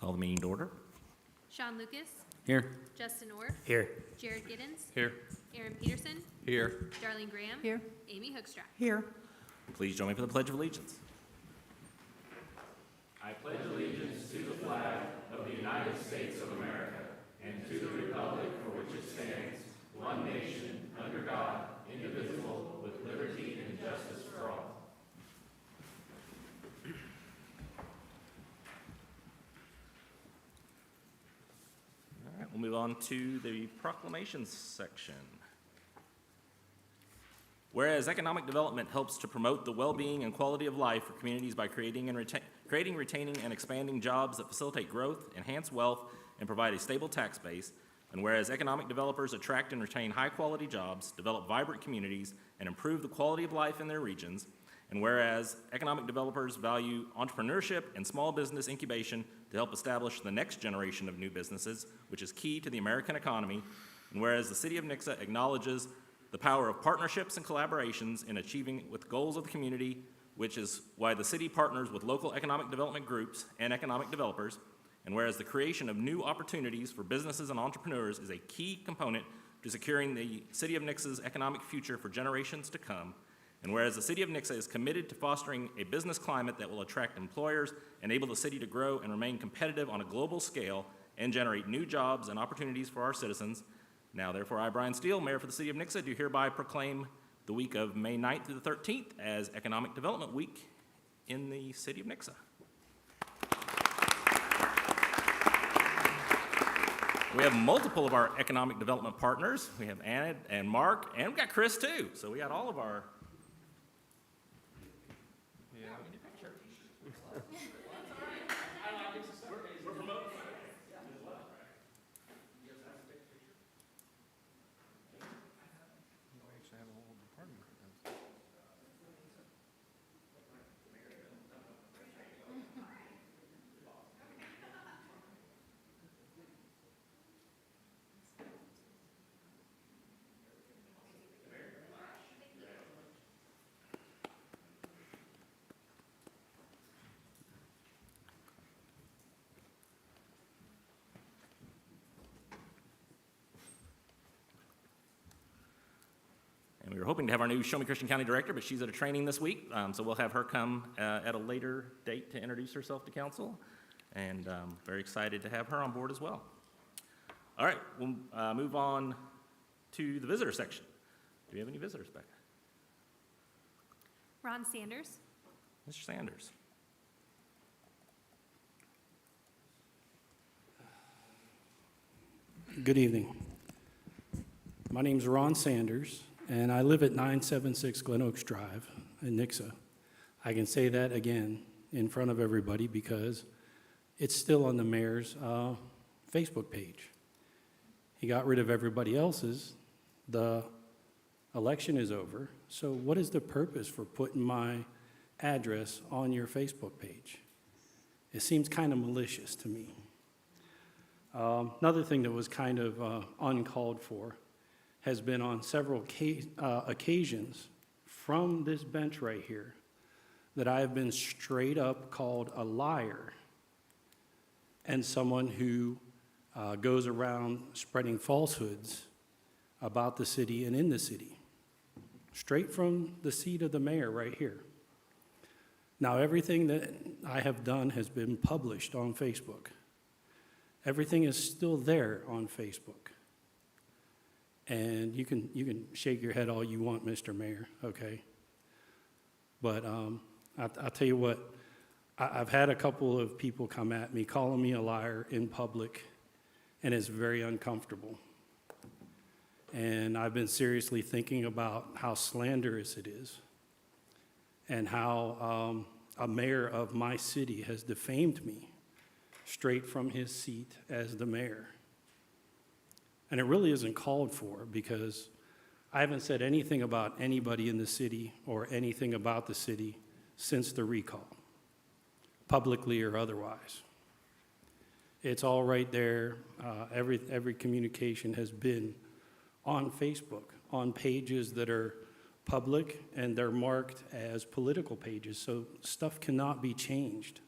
Call the meeting to order. Sean Lucas, Here. Justin Orff, Here. Jared Giddens, Here. Aaron Peterson, Here. Darlene Graham, Here. Amy Hoekstra. Here. Please join me for the Pledge of Allegiance. All right, we'll move on to the proclamations section. Whereas economic development helps to promote the well-being and quality of life for communities by creating, retaining, and expanding jobs that facilitate growth, enhance wealth, and provide a stable tax base, and whereas economic developers attract and retain high-quality jobs, develop vibrant communities, and improve the quality of life in their regions, and whereas economic developers value entrepreneurship and small business incubation to help establish the next generation of new businesses, which is key to the American economy, and whereas the City of Nixa acknowledges the power of partnerships and collaborations in achieving with goals of the community, which is why the city partners with local economic development groups and economic developers, and whereas the creation of new opportunities for businesses and entrepreneurs is a key component to securing the City of Nixa's economic future for generations to come, and whereas the City of Nixa is committed to fostering a business climate that will attract employers, enable the city to grow and remain competitive on a global scale, and generate new jobs and opportunities for our citizens. Now, therefore, I, Brian Steele, Mayor for the City of Nixa, do hereby proclaim the week of May 9th through the 13th as Economic Development Week in the City of Nixa. We have multiple of our economic development partners. We have Anna and Mark, and we've got Chris too. So we got all of our. And we were hoping to have our new Show Me Christian County Director, but she's at a training this week, so we'll have her come at a later date to introduce herself to council, and very excited to have her on board as well. All right, we'll move on to the visitor section. Do we have any visitors, Becca? Ron Sanders, Mr. Sanders. Good evening. My name's Ron Sanders, and I live at 976 Glen Oaks Drive in Nixa. I can say that again in front of everybody because it's still on the mayor's Facebook page. He got rid of everybody else's. The election is over, so what is the purpose for putting my address on your Facebook page? It seems kind of malicious to me. Another thing that was kind of uncalled for has been on several occasions from this bench right here that I have been straight up called a liar and someone who goes around spreading falsehoods about the city and in the city, straight from the seat of the mayor right here. Now, everything that I have done has been published on Facebook. Everything is still there on Facebook. And you can shake your head all you want, Mr. Mayor, okay? But I'll tell you what, I've had a couple of people come at me calling me a liar in public, and it's very uncomfortable. And I've been seriously thinking about how slanderous it is and how a mayor of my city has defamed me straight from his seat as the mayor. And it really isn't called for because I haven't said anything about anybody in the city or anything about the city since the recall, publicly or otherwise. It's all right there. Every communication has been on Facebook, on pages that are public, and they're marked as political pages, so stuff cannot be changed.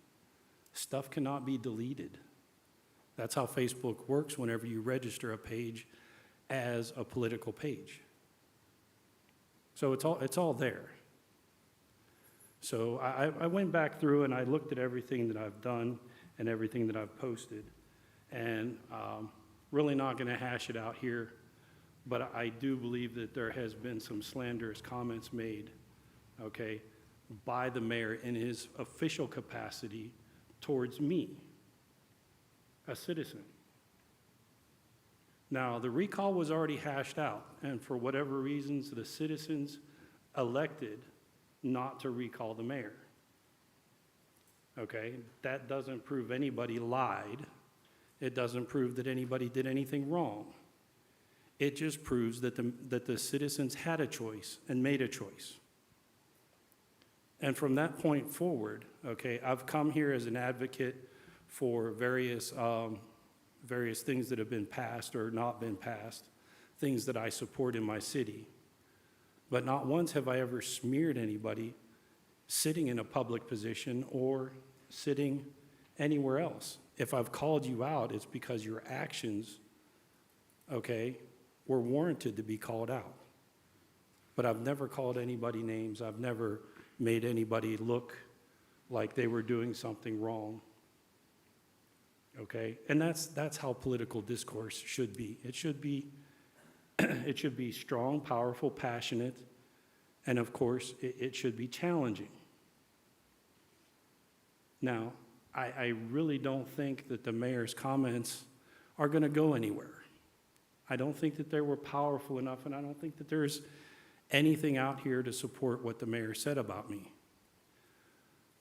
Stuff cannot be deleted. That's how Facebook works whenever you register a page as a political page. So it's all there. So I went back through and I looked at everything that I've done and everything that I've posted. And really not going to hash it out here, but I do believe that there has been some slanderous comments made, okay, by the mayor in his official capacity towards me, a citizen. Now, the recall was already hashed out, and for whatever reasons, the citizens elected not to recall the mayor. Okay, that doesn't prove anybody lied. It doesn't prove that anybody did anything wrong. It just proves that the citizens had a choice and made a choice. And from that point forward, okay, I've come here as an advocate for various things that have been passed or not been passed, things that I support in my city. But not once have I ever smeared anybody sitting in a public position or sitting anywhere else. If I've called you out, it's because your actions, okay, were warranted to be called out. But I've never called anybody names. I've never made anybody look like they were doing something wrong. Okay? And that's how political discourse should be. It should be it should be strong, powerful, passionate, and of course, it should be challenging. Now, I really don't think that the mayor's comments are going to go anywhere. I don't think that they were powerful enough, and I don't think that there's anything out here to support what the mayor said about me.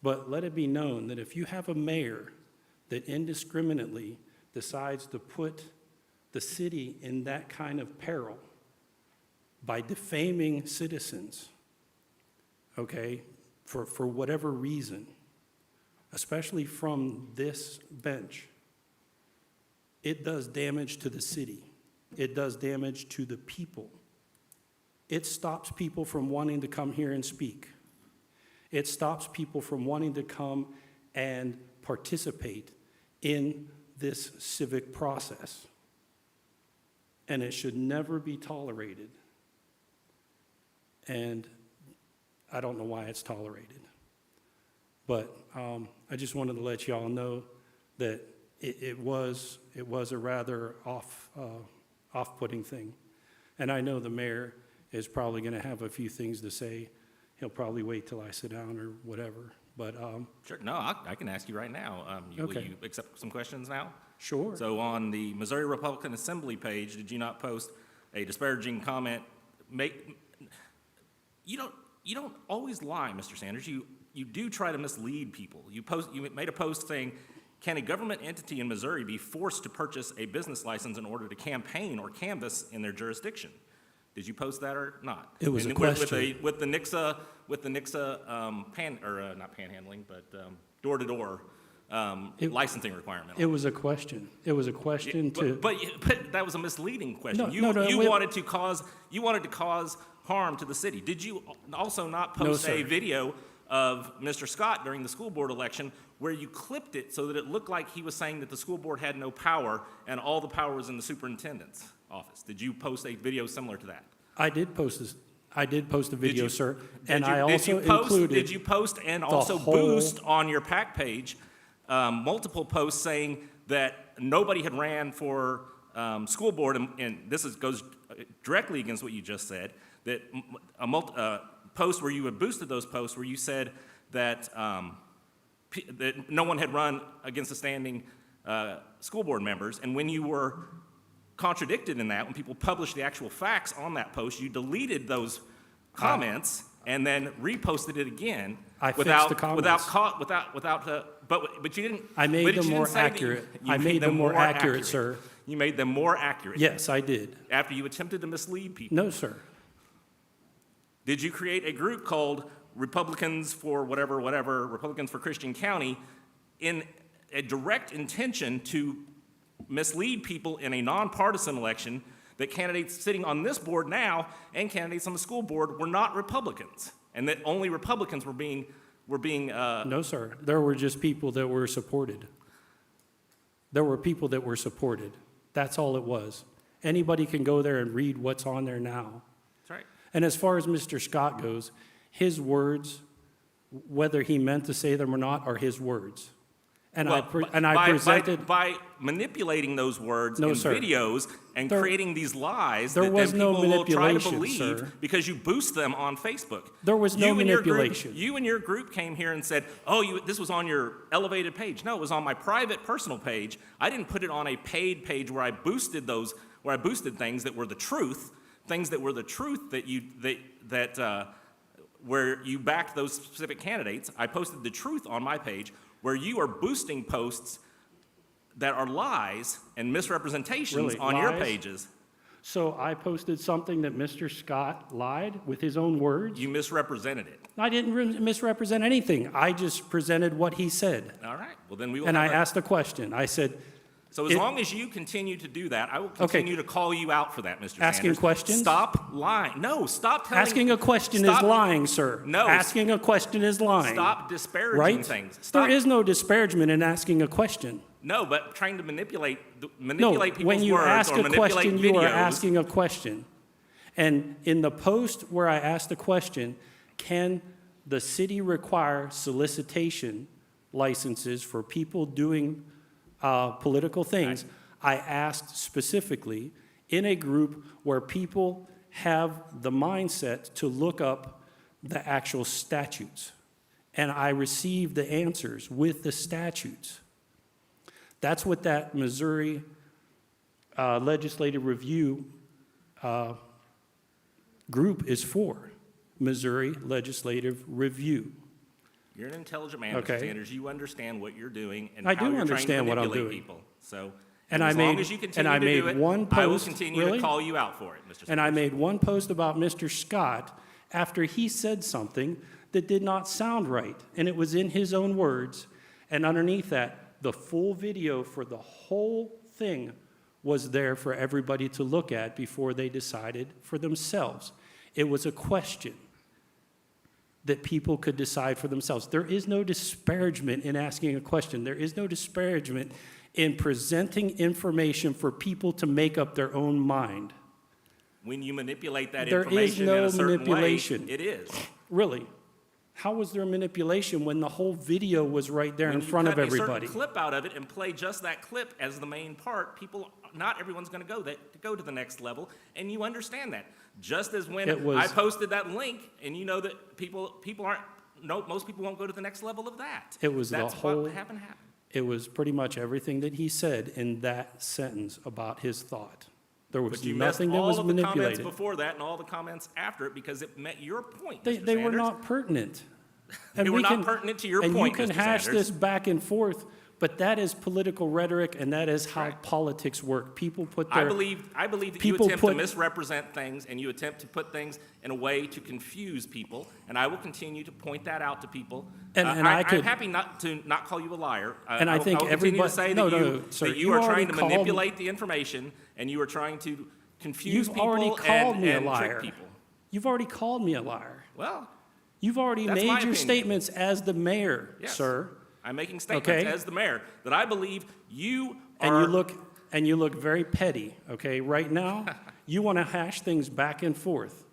But let it be known that if you have a mayor that indiscriminately decides to put the city in that kind of peril by defaming citizens, okay, for whatever reason, especially from this bench, it does damage to the city. It does damage to the people. It stops people from wanting to come here and speak. It stops people from wanting to come and participate in this civic process. And it should never be tolerated. And I don't know why it's tolerated. But I just wanted to let you all know that it was a rather off-putting thing. And I know the mayor is probably going to have a few things to say. He'll probably wait till I sit down or whatever. But Sure, no, I can ask you right now. Will Okay. you accept some questions now? sure. So on the Missouri Republican Assembly page, did you not post a disparaging comment? You don't always lie, Mr. Sanders. You do try to mislead people. You made a post saying, can a government entity in Missouri be forced to purchase a business license in order to campaign or canvass in their jurisdiction? Did you post that or not? It was a question. With the Nixa not panhandling, but door-to-door licensing requirement. It was a question. It was a question to. But that was a misleading question. No, You wait. wanted to cause harm to the city. Did you also not post No, a sir. video of Mr. Scott during the school board election where you clipped it so that it looked like he was saying that the school board had no power and all the power was in the superintendent's office? Did you post a video similar to that? I did post this. I did post a video, sir. And Did you- I also did you post, included. Did you post and also whole- boost on your PAC page multiple posts saying that nobody had ran for school board, and this goes directly against what you just said, that a post where you had boosted those posts where you said that that no one had run against the standing school board members, and when you were contradicted in that, when people published the actual facts on that post, you deleted those comments and then reposted it again. I fixed the comments. But you didn't. I made but them you didn't more say that accurate. you I made them more accurate, sir. You made them more accurate. Yes, I did. After you attempted to mislead people. No, sir. Did you create a group called Republicans for whatever, Republicans for Christian County, in a direct intention to mislead people in a nonpartisan election that candidates sitting on this board now and candidates on the school board were not Republicans, and that only Republicans were being No, sir. There were just people that were supported There were people that were supported. That's all it was. Anybody can go there and read what's on there now. That's right. And as far as Mr. Scott goes, his words, whether he meant to say them or not, are his words. And I presented. By manipulating those words No, in sir. videos and creating these lies There that then was no people will try to manipulation, believe sir. because you boost them on Facebook. There was no You and your group- manipulation. You and your group came here and said, oh, this was on your elevated page. No, it was on my private personal page. I didn't put it on a paid page where I boosted things that were the truth, where you backed those specific candidates. I posted the truth on my page, where you are boosting posts that are lies and misrepresentations Really, on your lies? pages. So I posted something that Mr. Scott lied with his own words. You misrepresented it. I didn't misrepresent anything. I just presented what he said. All right, well then we will And I have a- asked a question. I said, So as long as you continue to do that, I will Okay. continue to call you out for that, Mr. Asking Sanders. questions? Stop lying. No, stop telling. asking a question stop- is lying, sir. No. Asking a question is lying. Stop disparaging Right? things. Stop. There is no disparagement in asking a question. No, but trying to manipulate No, people's when you words ask or a manipulate question, videos. you are asking a question. And in the post where I asked the question, can the city require solicitation licenses for people doing political things? I asked specifically in a group where people have the mindset to look up the actual statutes. And I received the answers with the statutes. That's what that Missouri Legislative Review group is for. Missouri Legislative Review. You're an intelligent man, Okay. Mr. Sanders. You understand what you're doing and I how do you're understand trying to what I'm manipulate doing. people. So, And as I long made- as you and continue I to do made it, one I will post- continue really? to call you out for it, Mr. Sanders. And I made one post about Mr. Scott after he said something that did not sound right. And it was in his own words. And underneath that, the full video for the whole thing was there for everybody to look at before they decided for themselves. It was a question that people could decide for themselves. There is no disparagement in asking a question. There is no disparagement in presenting information for people to make up their own mind. When you manipulate that There is information no in a certain manipulation. way, it is. Really? How was there manipulation when the whole video was right there in When you front of cut a certain everybody? clip out of it and play just that clip as the main part, not everyone's going to go to the next level, and you understand that. Just as when It was- I posted that link, and you know that most people won't go to the next level of that. It was the That's whole- what happened. It was pretty much everything that he said in that sentence about his thought. There was But you missed nothing that all was of the comments manipulated. before that and all the comments after it because it met your point, They Mr. were Sanders. not pertinent. They were we not pertinent to your and point, you can Mr. hash Sanders. this back and forth, but that is political rhetoric, and that is how Correct. politics work. People put I their... believe that you people attempt put- to misrepresent things and you attempt to put things in a way to confuse people, and I will continue to point that out to people. And I'm I happy not to call you a liar. And I think will continue everybody- to say no, that no, sir, that you you are already trying to called- manipulate the information and you are trying to confuse You've people already called me a and liar. trick people. You've already called me a liar. Well, You've already That's my made your opinion. statements as the mayor, yes. sir. I'm making statements Okay. as the mayor that I believe you And are. you look very petty, okay? Right now, you want to hash things back and forth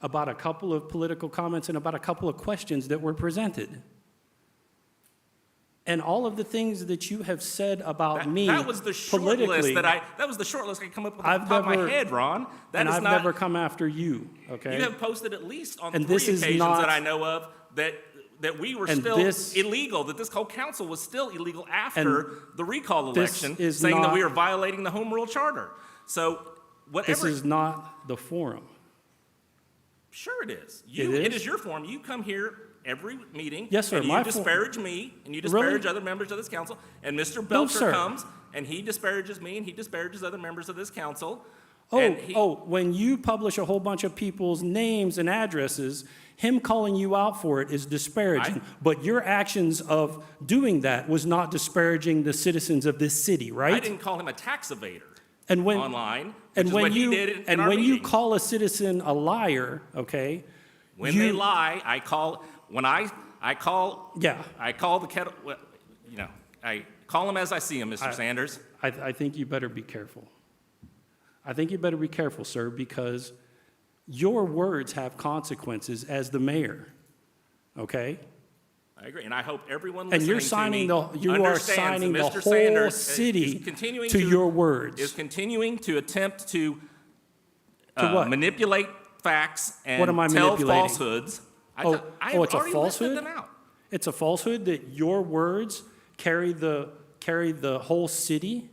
about a couple of political comments and about a couple of questions that were presented. And all of the things that you have said about me That was the short politically, list that was the short list I could come up with off I've the top of never- my head, Ron. That and is I've not. never come after you, okay? You have posted at least on And 3 this is occasions not- that I know of that we were And still this- illegal, that this whole council was still illegal after the recall this election, is saying that not- we are violating the home rule charter. So This whatever. is not the forum. Sure it is. It It is? is your forum. You come here every meeting. Yes, sir, And my you for- disparage me, and you Really? disparage other members of this council. And Mr. Belcher sir. comes, and he disparages me, and he disparages other members of this council. Oh, and he- when you publish a whole bunch of people's names and addresses, him calling you out for it is disparaging. But your actions of doing that was not disparaging the citizens of this city, right? I didn't call him a tax evader and when, online, which and is when what you he did in and our when you meeting. call a citizen a liar, okay? When they lie, I call the kettle. I Call them as I see them, Mr. Sanders. I think you better be careful. I think you better be careful, sir, because your words have consequences as the mayor, okay? I agree, and I hope everyone And listening you're to signing me you are understands signing that the Mr. whole Sanders city is continuing to your words. Is continuing to attempt to what? manipulate facts and What am I tell manipulating? falsehoods. I Oh, have it's a already falsehood? listed them out. It's a falsehood that your words carry the whole city?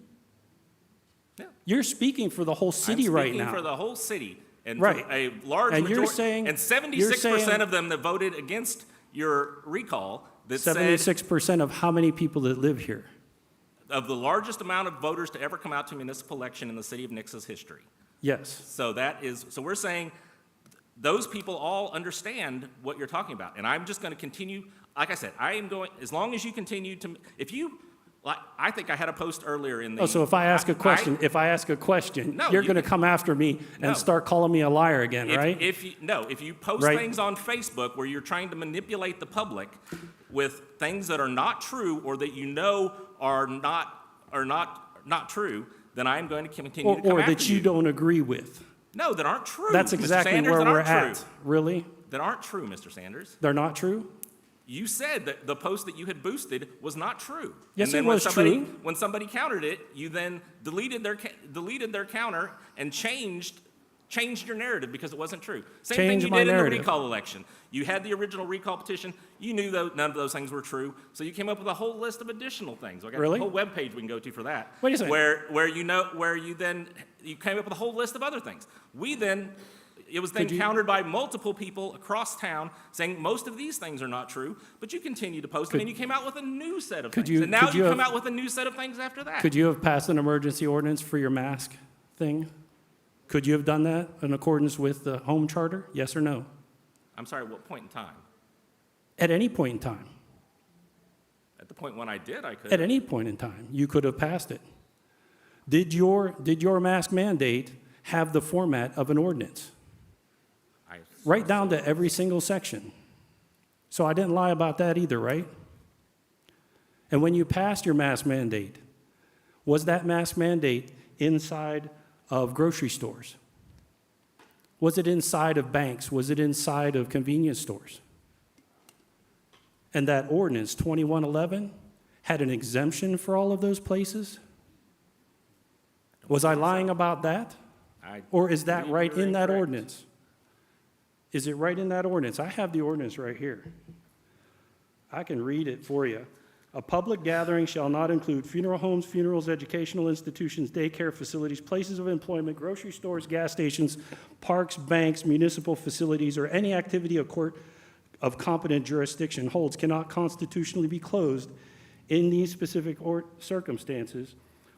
Yeah. You're speaking for the whole city right now. I'm speaking for the whole city. And Right. for a large And majority. you're saying- and 76% of them that voted against your recall that said 76% of how many people that live here? of the largest amount of voters to ever come out to a municipal election in the city of Nixa's history. Yes. So we're saying those people all understand what you're talking about. And I'm just going to continue, like I said, as long as you continue to, I think I had a post earlier in the. Oh, so if I ask a question, No, you're you going to can- come after me and No. start calling me a liar again, right? If you post Right. things on Facebook where you're trying to manipulate the public with things that are not true or that you know are not true, then I'm going to continue to come Or after that you don't agree with. No, that aren't true. That's Mr. exactly Sanders, where that we're aren't at. true. Really? That aren't true, Mr. Sanders. They're not true? You said that the post that you had boosted was not true. Yes, and then it was true. When somebody countered it, you then deleted their counter and changed your narrative because it wasn't true. Same thing Changed you my did in the narrative. recall election. You had the original recall petition. You knew none of those things were true, so you came up with a whole list of additional things. I got Really? a whole web page we can go to for that. Wait a second. Where you came up with a whole list of other things. It was then Could you- countered by multiple people across town saying most of these things are not true, but you continue to post them, and you came out with a new set of things. And now could you you come have- out with a new set of things after that. Could you have passed an emergency ordinance for your mask thing? Could you have done that in accordance with the home charter? Yes or no? I'm sorry, what point in time? At any point in time. At the point when I did, I could. At any point in time, you could have passed it. Did your mask mandate have the format of an ordinance? Right down to every single section. So I didn't lie about that either, right? And when you passed your mask mandate, was that mask mandate inside of grocery stores? Was it inside of banks? Was it inside of convenience stores? And that ordinance, 2111, had an exemption for all of those places? Was I lying about that? Or is that believe right you're in that incorrect. ordinance? Is it right in that ordinance? I have the ordinance right here. I can read it for you. A public gathering shall not include funeral homes, funerals, educational institutions, daycare facilities, places of employment, grocery stores, gas stations, parks, banks, municipal facilities, or any activity a court of competent jurisdiction holds cannot constitutionally be closed in these specific circumstances,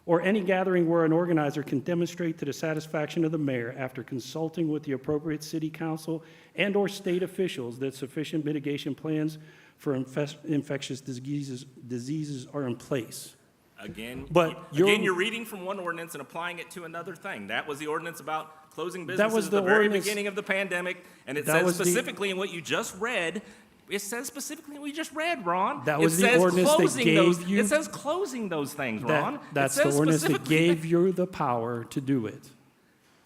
or any gathering where an organizer can demonstrate to the satisfaction of the mayor after consulting with the appropriate city council and/or state officials that sufficient mitigation plans for infectious diseases are in place. Again, But you're reading from one ordinance and applying it to another thing. That was the ordinance about closing businesses was at the the very ordinance- beginning of the pandemic, and it That says was the- specifically in what you just read. It says specifically what you just read, Ron. That It was the says ordinance that closing gave those- you- It says closing those things, Ron. That's It the says ordinance that specifically gave you the power to do it.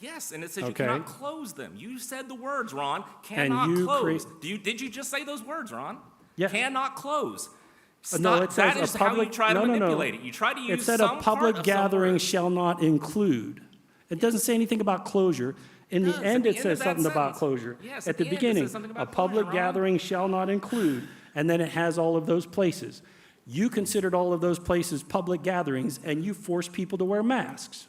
Yes, and it says Okay. you cannot close them. You said the words, Ron. Cannot you close. Did you just say those words, Ron? Yeah. Cannot close. No, it says That is a how public. you try to no, no, no. manipulate it. You try to use It said some a part public of some gathering word. shall not include. It doesn't say anything about closure. In the does. At end, the it end says of that something about sentence. closure. Yes, At at the the end, it beginning, says something a about public closure, Ron. gathering shall not include, and then it has all of those places. You considered all of those places public gatherings, and you forced people to wear masks.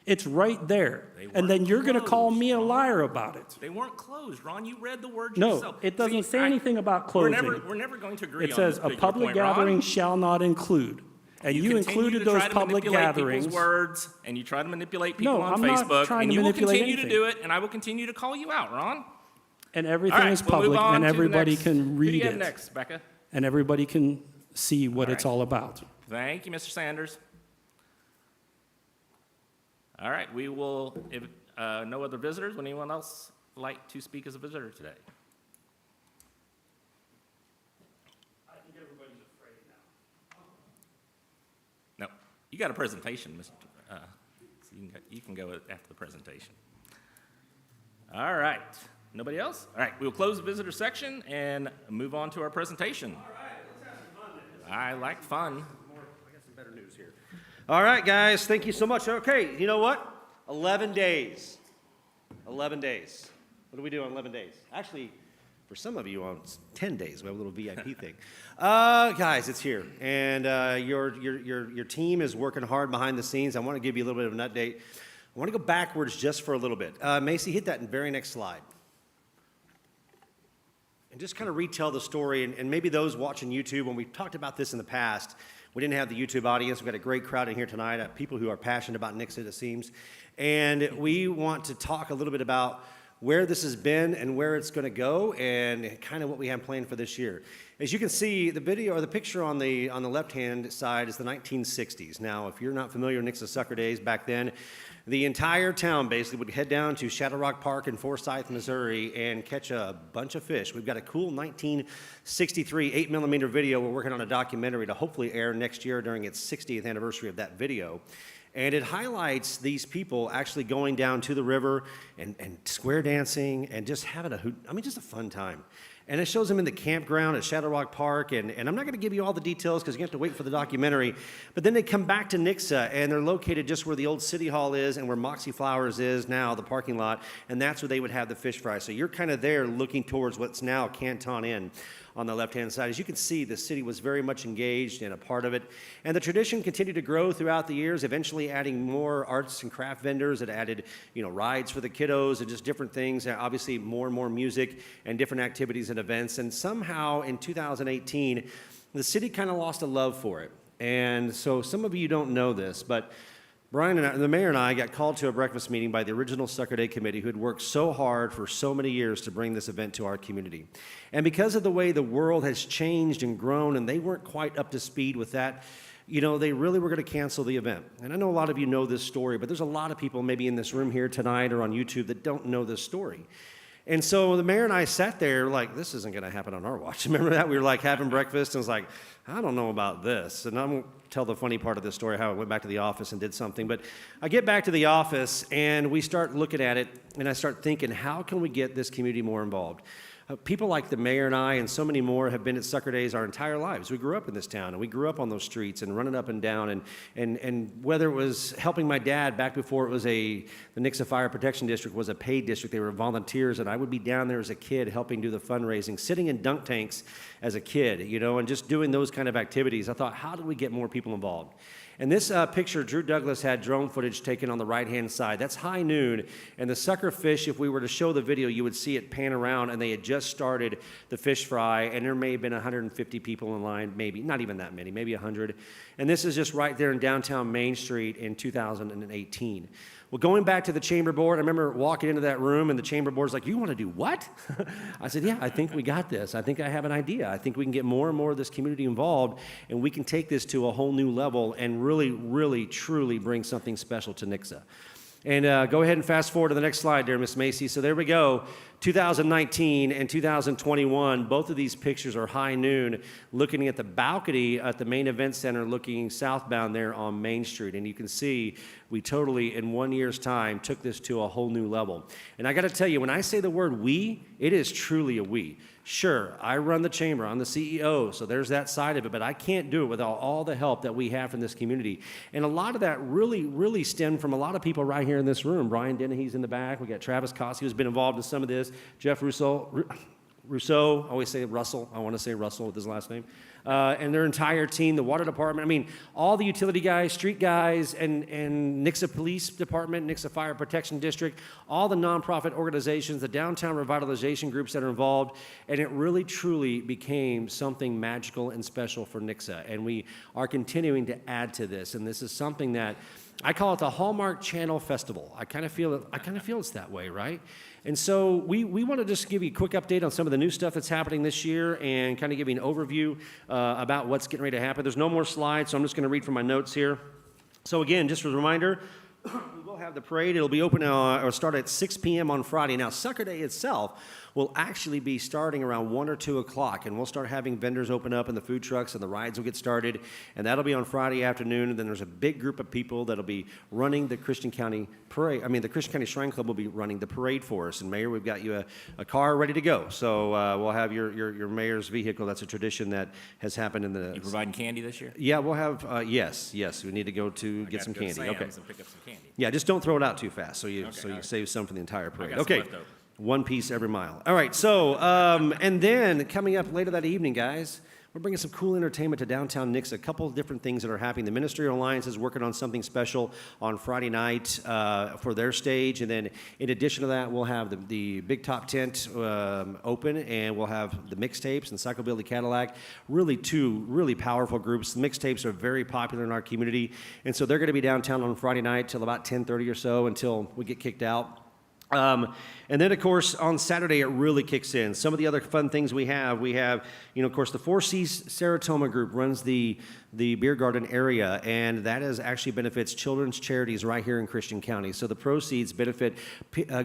It's right there. They And then weren't you're going to call closed, me a Ron. liar about it. They weren't closed, Ron. You read the words No, yourself. it doesn't See, say anything about We're closing. never going to agree It on says this a particular public point, Ron. gathering shall not include. And you continue included to those try to public manipulate gatherings. people's words, and you try to manipulate people No, on I'm not Facebook, trying and to you will manipulate continue to anything. do it, and I will continue to call you out, Ron. And everything All right, is we'll move public, on and to the everybody next- can Who do you read have it. next, Becca? And everybody can see what All it's right. all about. Thank you, Mr. Sanders. All right, we will, if no other visitors, would anyone else like to speak as a visitor today? I think everybody's afraid now. You got a presentation, Mr. So you can go after the presentation. All right. Nobody else? All right. We'll close the visitor section and move on to our presentation. All right, let's have some fun then. I like fun. I got some better news here. All right, guys, thank you so much. Okay, you know what? 11 days. 11 days. What do we do on 11 days? Actually, for some of you, on 10 days. We have a little VIP thing. Guys, it's here. And your team is working hard behind the scenes. I want to give you a little bit of an update. I want to go backwards just for a little bit. Macy, hit that very next slide. And just kind of retell the story, and maybe those watching YouTube, when we talked about this in the past, we didn't have the YouTube audience. We've got a great crowd in here tonight, people who are passionate about Nixa, it seems. And we want to talk a little bit about where this has been and where it's going to go and kind of what we have planned for this year. As you can see, the video or the picture on the left-hand side is the 1960s. Now, if you're not familiar with Nixa Sucker days back then, the entire town basically would head down to Shadow Rock Park in Forsyth, Missouri, and catch a bunch of fish. We've got a cool 1963 8mm video. We're working on a documentary to hopefully air next year during its 60th anniversary of that video. And it highlights these people actually going down to the river and square dancing and just having just a fun time. And it shows them in the campground at Shadow Rock Park, and I'm not going to give you all the details because you have to wait for the documentary, but then they come back to Nixa, and they're located just where the old City Hall is and where Moxie Flowers is now, the parking lot, and that's where they would have the fish fry. So you're kind of there looking towards what's now Canton Inn on the left-hand side. As you can see, the city was very much engaged and a part of it, and the tradition continued to grow throughout the years, eventually adding more arts and craft vendors. It added, rides for the kiddos and just different things, and obviously more and more music and different activities and events, and somehow in 2018, the city kind of lost a love for it. And so some of you don't know this, but Brian and the mayor and I got called to a breakfast meeting by the original Sucker Day committee who had worked so hard for so many years to bring this event to our community. And because of the way the world has changed and grown, and they weren't quite up to speed with that, they really were going to cancel the event. And I know a lot of you know this story, but there's a lot of people maybe in this room here tonight or on YouTube that don't know this story. And so the mayor and I sat there like, this isn't going to happen on our watch. Remember that? We were like having breakfast, and it's like, I don't know about this. And I won't tell the funny part of this story, how I went back to the office and did something. But I get back to the office, and we start looking at it, and I start thinking, how can we get this community more involved? People like the mayor and I and so many more have been at Sucker Days our entire lives. We grew up in this town, and we grew up on those streets and running up and down. And whether it was helping my dad back before it was the Nixa Fire Protection District was a paid district, they were volunteers, and I would be down there as a kid helping do the fundraising, sitting in dunk tanks as a kid, and just doing those kind of activities. I thought, how do we get more people involved? And this picture, Drew Douglas had drone footage taken on the right-hand side. That's high noon, and the sucker fish, if we were to show the video, you would see it pan around, and they had just started the fish fry, and there may have been 150 people in line, maybe, not even that many, maybe 100. And this is just right there in downtown Main Street in 2018. Well, going back to the chamber board, I remember walking into that room, and the chamber board's like, you want to do what? I said, yeah, I think we got this. I think I have an idea. I think we can get more and more of this community involved, and we can take this to a whole new level and really, really, truly bring something special to Nixa. And go ahead and fast forward to the next slide there, Miss Macy. So there we go. 2019 and 2021, both of these pictures are high noon, looking at the balcony at the main event center, looking southbound there on Main Street. And you can see we totally, in 1 year's time, took this to a whole new level. And I got to tell you, when I say the word we, it is truly a we. Sure, I run the chamber, I'm the CEO, so there's that side of it, but I can't do it without all the help that we have from this community. And a lot of that really, really stemmed from a lot of people right here in this room. Brian Dennehy's in the back. We got Travis Cossey, who's been involved in some of this. Jeff Rousseau, I always say Russell. I want to say Russell with his last name. And their entire team, the water department. I mean, all the utility guys, street guys, and Nixa Police Department, Nixa Fire Protection District, all the nonprofit organizations, the downtown revitalization groups that are involved. And it really, truly became something magical and special for Nixa. And we are continuing to add to this. And this is something that I call it the Hallmark Channel Festival. I kind of feel it's that way, right? And so we want to just give you a quick update on some of the new stuff that's happening this year and kind of give you an overview about what's getting ready to happen. There's no more slides, so I'm just going to read from my notes here. So again, just as a reminder, we will will have the parade. It'll be open or start at 6 p.m. on Friday. Now, Sucker Day itself will actually be starting around 1 or 2 o'clock, and we'll start having vendors open up and the food trucks, and the rides will get started, and that'll be on Friday afternoon. And then there's a big group of people that'll be running the Christian County Parade. I mean, the Christian County Shrine Club will be running the parade for us. And Mayor, we've got you a car ready to go. So we'll have your mayor's vehicle. That's a tradition that has happened in the. You providing candy this year? Yeah, we'll have. Yes. We need to go to get some Go to candy. Okay. Sam's and pick up some candy. Yeah, just don't throw it out too fast, so you Okay, all right. save some for the entire parade. got some Okay, left over. 1 piece every mile. All right, so and then coming up later that evening, guys, we're bringing some cool entertainment to downtown Nixa. A couple of different things that are happening. The Ministerial Alliance is working on something special on Friday night for their stage, and then in addition to that, we'll have the big top tent open, and we'll have the mixtapes and Psychobilly Cadillac. Really, two really powerful groups. The mixtapes are very popular in our community, and so they're going to be downtown on Friday night till about 10:30 or so until we get kicked out. And then, of course, on Saturday, it really kicks in. Some of the other fun things we have, of course, the Four Cs Seratoma Group runs the beer garden area, and that actually benefits children's charities right here in Christian County. So the proceeds benefit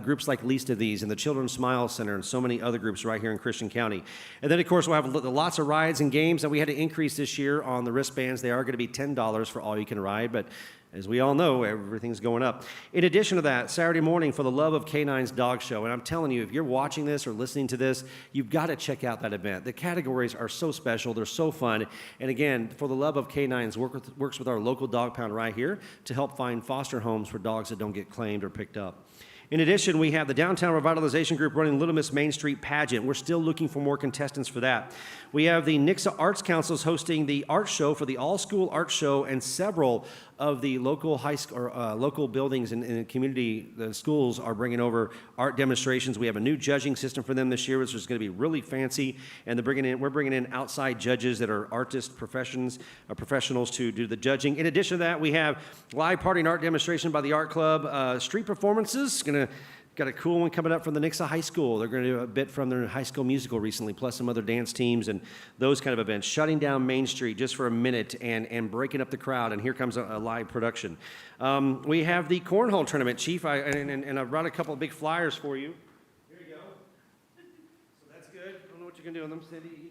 groups like Least of These and the Children's Smile Center and so many other groups right here in Christian County. And then, of course, we'll have lots of rides and games that we had to increase this year on the wristbands. They are going to be $10 for all you can ride, but as we all know, everything's going up. In addition to that, Saturday morning for the Love of Canine's Dog Show. And I'm telling you, if you're watching this or listening to this, you've got to check out that event. The categories are so special. They're so fun. And again, For the Love of Canines works with our local dog pound right here to help find foster homes for dogs that don't get claimed or picked up. In addition, we have the Downtown Revitalization Group running Little Miss Main Street Pageant. We're still looking for more contestants for that. We have the Nixa Arts Councils hosting the art show for the all-school art show, and several of the local high school or local buildings and community the schools are bringing over art demonstrations. We have a new judging system for them this year, which is going to be really fancy. And we're bringing in outside judges that are artist professionals to do the judging. In addition to that, we have live party and art demonstration by the art club, street performances. Got a cool one coming up from the Nixa High School. They're going to do a bit from their high school musical recently, plus some other dance teams and those kind of events. Shutting down Main Street just for a minute and breaking up the crowd, and here comes a live production. We have the Cornhole Tournament, Chief, and I brought a couple of big flyers for you. Here you go. So that's good. I don't know what you can do with them, Cindy.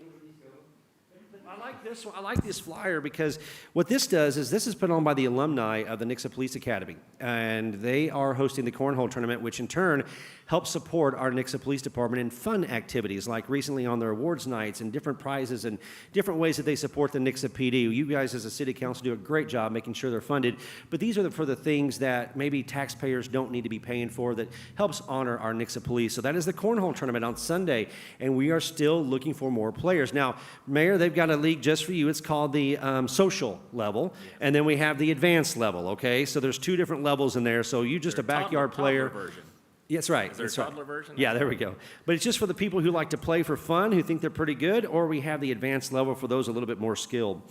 I like this one. I like this flyer because what this does is this is put on by the alumni of the Nixa Police Academy, and they are hosting the Cornhole Tournament, which in turn helps support our Nixa Police Department in fun activities, like recently on their awards nights and different prizes and different ways that they support the Nixa PD. You guys as a city council do a great job making sure they're funded, but these are for the things that maybe taxpayers don't need to be paying for that helps honor our Nixa Police. So that is the Cornhole Tournament on Sunday, and we are still looking for more players. Now, Mayor, they've got a league just for you. It's called the social level, and then we have the advanced level, okay? So there's two different levels in there, so you just a backyard player. Version. Yeah, that's right. Is there a toddler version? Yeah, there we go. But it's just for the people who like to play for fun, who think they're pretty good, or we have the advanced level for those a little bit more skilled.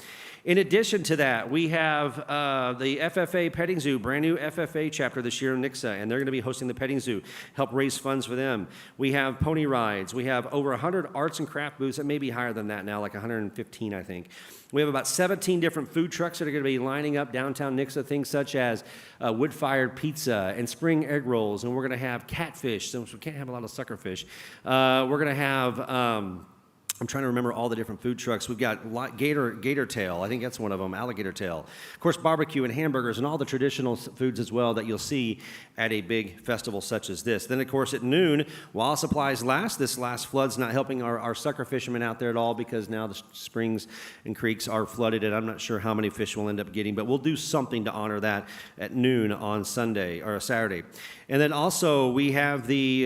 In addition to that, we have the FFA Petting Zoo, brand new FFA chapter this year in Nixa, and they're going to be hosting the petting zoo, help raise funds for them. We have pony rides. We have over 100 arts and craft booths, that may be higher than that now, like 115, I think. We have about 17 different food trucks that are going to be lining up downtown Nixa, things such as wood-fired pizza and spring egg rolls, and we're going to have catfish, since we can't have a lot of sucker fish. We're going to have... I'm trying to remember all the different food trucks. We've got gator tail. I think that's one of them, alligator tail. Of course, barbecue and hamburgers and all the traditional foods as well that you'll see at a big festival such as this. Then, of course, at noon, while supplies last, this last flood's not helping our sucker fishermen out there at all because now the springs and creeks are flooded, and I'm not sure how many fish we'll end up getting, but we'll do something to honor that at noon on Sunday or Saturday. And then also we have the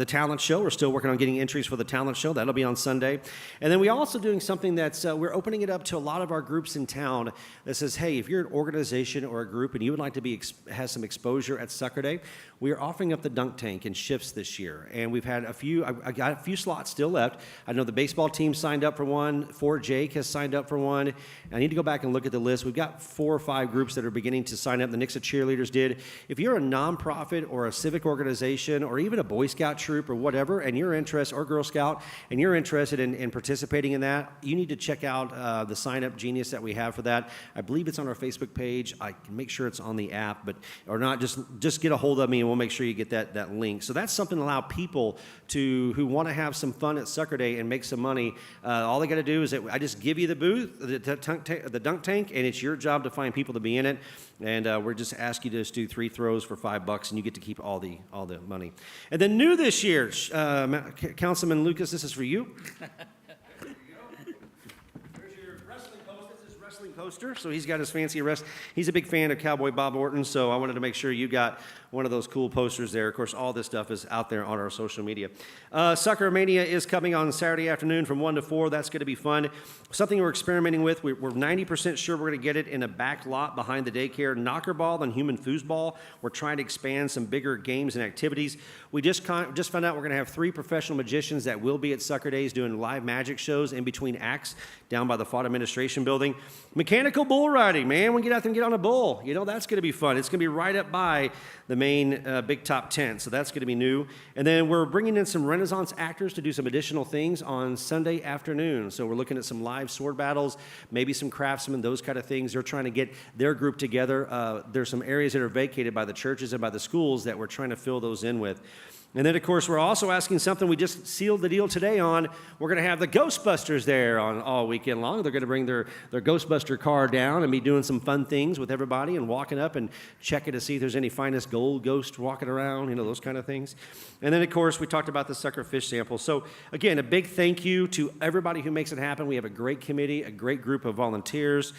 talent show. We're still working on getting entries for the talent show. That'll be on Sunday. And then we're also doing something that's, we're opening it up to a lot of our groups in town that says, hey, if you're an organization or a group and you would like to have some exposure at Sucker Day, we are offering up the dunk tank in shifts this year. And we've had I got a few slots still left. I know the baseball team signed up for one. Fort Jake has signed up for one. I need to go back and look at the list. We've got 4 or 5 groups that are beginning to sign up. The Nixa cheerleaders did. If you're a nonprofit or a civic organization or even a Boy Scout troop or whatever, and you're interested, or Girl Scout, and you're interested and participating in that, you need to check out the sign-up genius that we have for that. I believe it's on our Facebook page. I can make sure it's on the app, but or not, just get a hold of me and we'll make sure you get that link. So that's something to allow people who want to have some fun at Sucker Day and make some money. All they got to do is I just give you the booth, the dunk tank, and it's your job to find people to be in it. And we're just asking you to just do 3 throws for $5, and you get to keep all the money. And then new this year, Councilman Lucas, this is for you. There's your wrestling poster. This is wrestling poster. So he's got his fancy He's a big fan of Cowboy Bob Orton, so I wanted to make sure you got one of those cool posters there. Of course, all this stuff is out there on our social media. Sucker Mania is coming on Saturday afternoon from 1 to 4. That's going to be fun. Something we're experimenting with. We're 90% sure we're going to get it in a back lot behind the daycare. Knocker ball and human foosball. We're trying to expand some bigger games and activities. We just found out we're going to have 3 professional magicians that will be at Sucker Days doing live magic shows in between acts down by the Fought Administration Building. Mechanical bull riding, man. We get out there and get on a bull. You know, that's going to be fun. It's going to be right up by the main big top tent, so that's going to be new. And then we're bringing in some Renaissance actors to do some additional things on Sunday afternoon. So we're looking at some live sword battles, maybe some craftsmen, those kind of things. They're trying to get their group together. There's some areas that are vacated by the churches and by the schools that we're trying to fill those in with. And then, of course, we're also asking something we just sealed the deal today on. We're going to have the Ghostbusters there on all weekend long. They're going to bring their Ghostbuster car down and be doing some fun things with everybody and walking up and checking to see if there's any finest gold ghost walking around, you know, those kind of things. And then, of course, we talked about the sucker fish sample. So, again, a big thank you to everybody who makes it happen. We have a great committee, a great group of volunteers.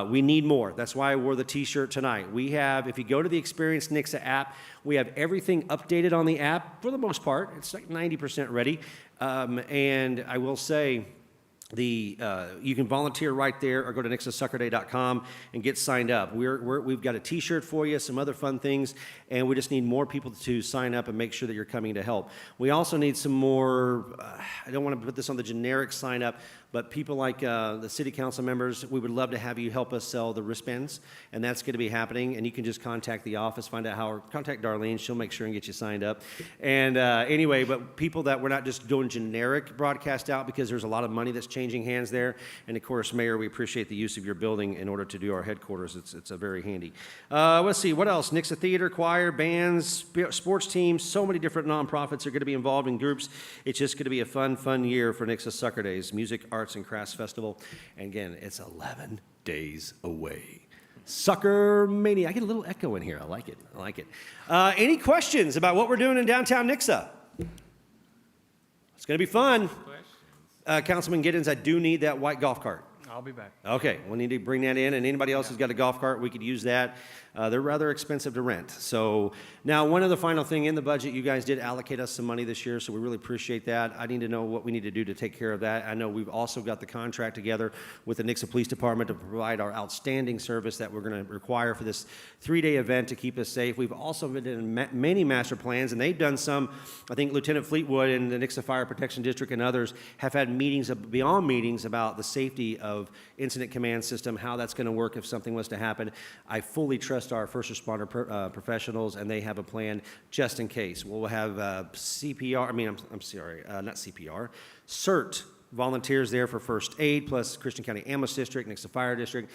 We need more. That's why I wore the T-shirt tonight. We have, if you go to the Experience Nixa app, we have everything updated on the app for the most part. It's like 90% ready. And I will say, you can volunteer right there or go to nixasuckerday.com and get signed up. We've got a T-shirt for you, some other fun things, and we just need more people to sign up and make sure that you're coming to help. We also need some more, I don't want to put this on the generic sign up, but people like the city council members, we would love to have you help us sell the wristbands, and that's going to be happening. And you can just contact the office, find out how, or contact Darlene. She'll make sure and get you signed up. And anyway, but people that we're not just doing generic broadcast out because there's a lot of money that's changing hands there. And of course, Mayor, we appreciate the use of your building in order to do our headquarters. It's a very handy. Let's see, what else? Nixa Theater, choir, bands, sports teams, so many different nonprofits are going to be involved in groups. It's just going to be a fun year for Nixa Sucker Days, Music, Arts, and Crafts Festival. And again, it's 11 days away. Sucker Mania. I get a little echo in here. I like it. Any questions about what we're doing in downtown Nixa? It's going to be fun. Councilman Giddens, I do need that white golf cart. I'll be back. Okay, we'll need to bring that in, and anybody else who's got a golf cart, we could use that. They're rather expensive to rent. So now, one other final thing, in the budget, you guys did allocate us some money this year, so we really appreciate that. I need to know what we need to do to take care of that. I know we've also got the contract together with the Nixa Police Department to provide our outstanding service that we're going to require for this 3-day event to keep us safe. We've also been in many master plans, and they've done some. I think Lieutenant Fleetwood and the Nixa Fire Protection District and others have had meetings, beyond meetings, about the safety of incident command system, how that's going to work if something was to happen. I fully trust our first responder professionals, and they have a plan just in case. We'll have CPR, not CPR, CERT volunteers there for first aid, plus Christian County Ambulance District, Nixa Fire District.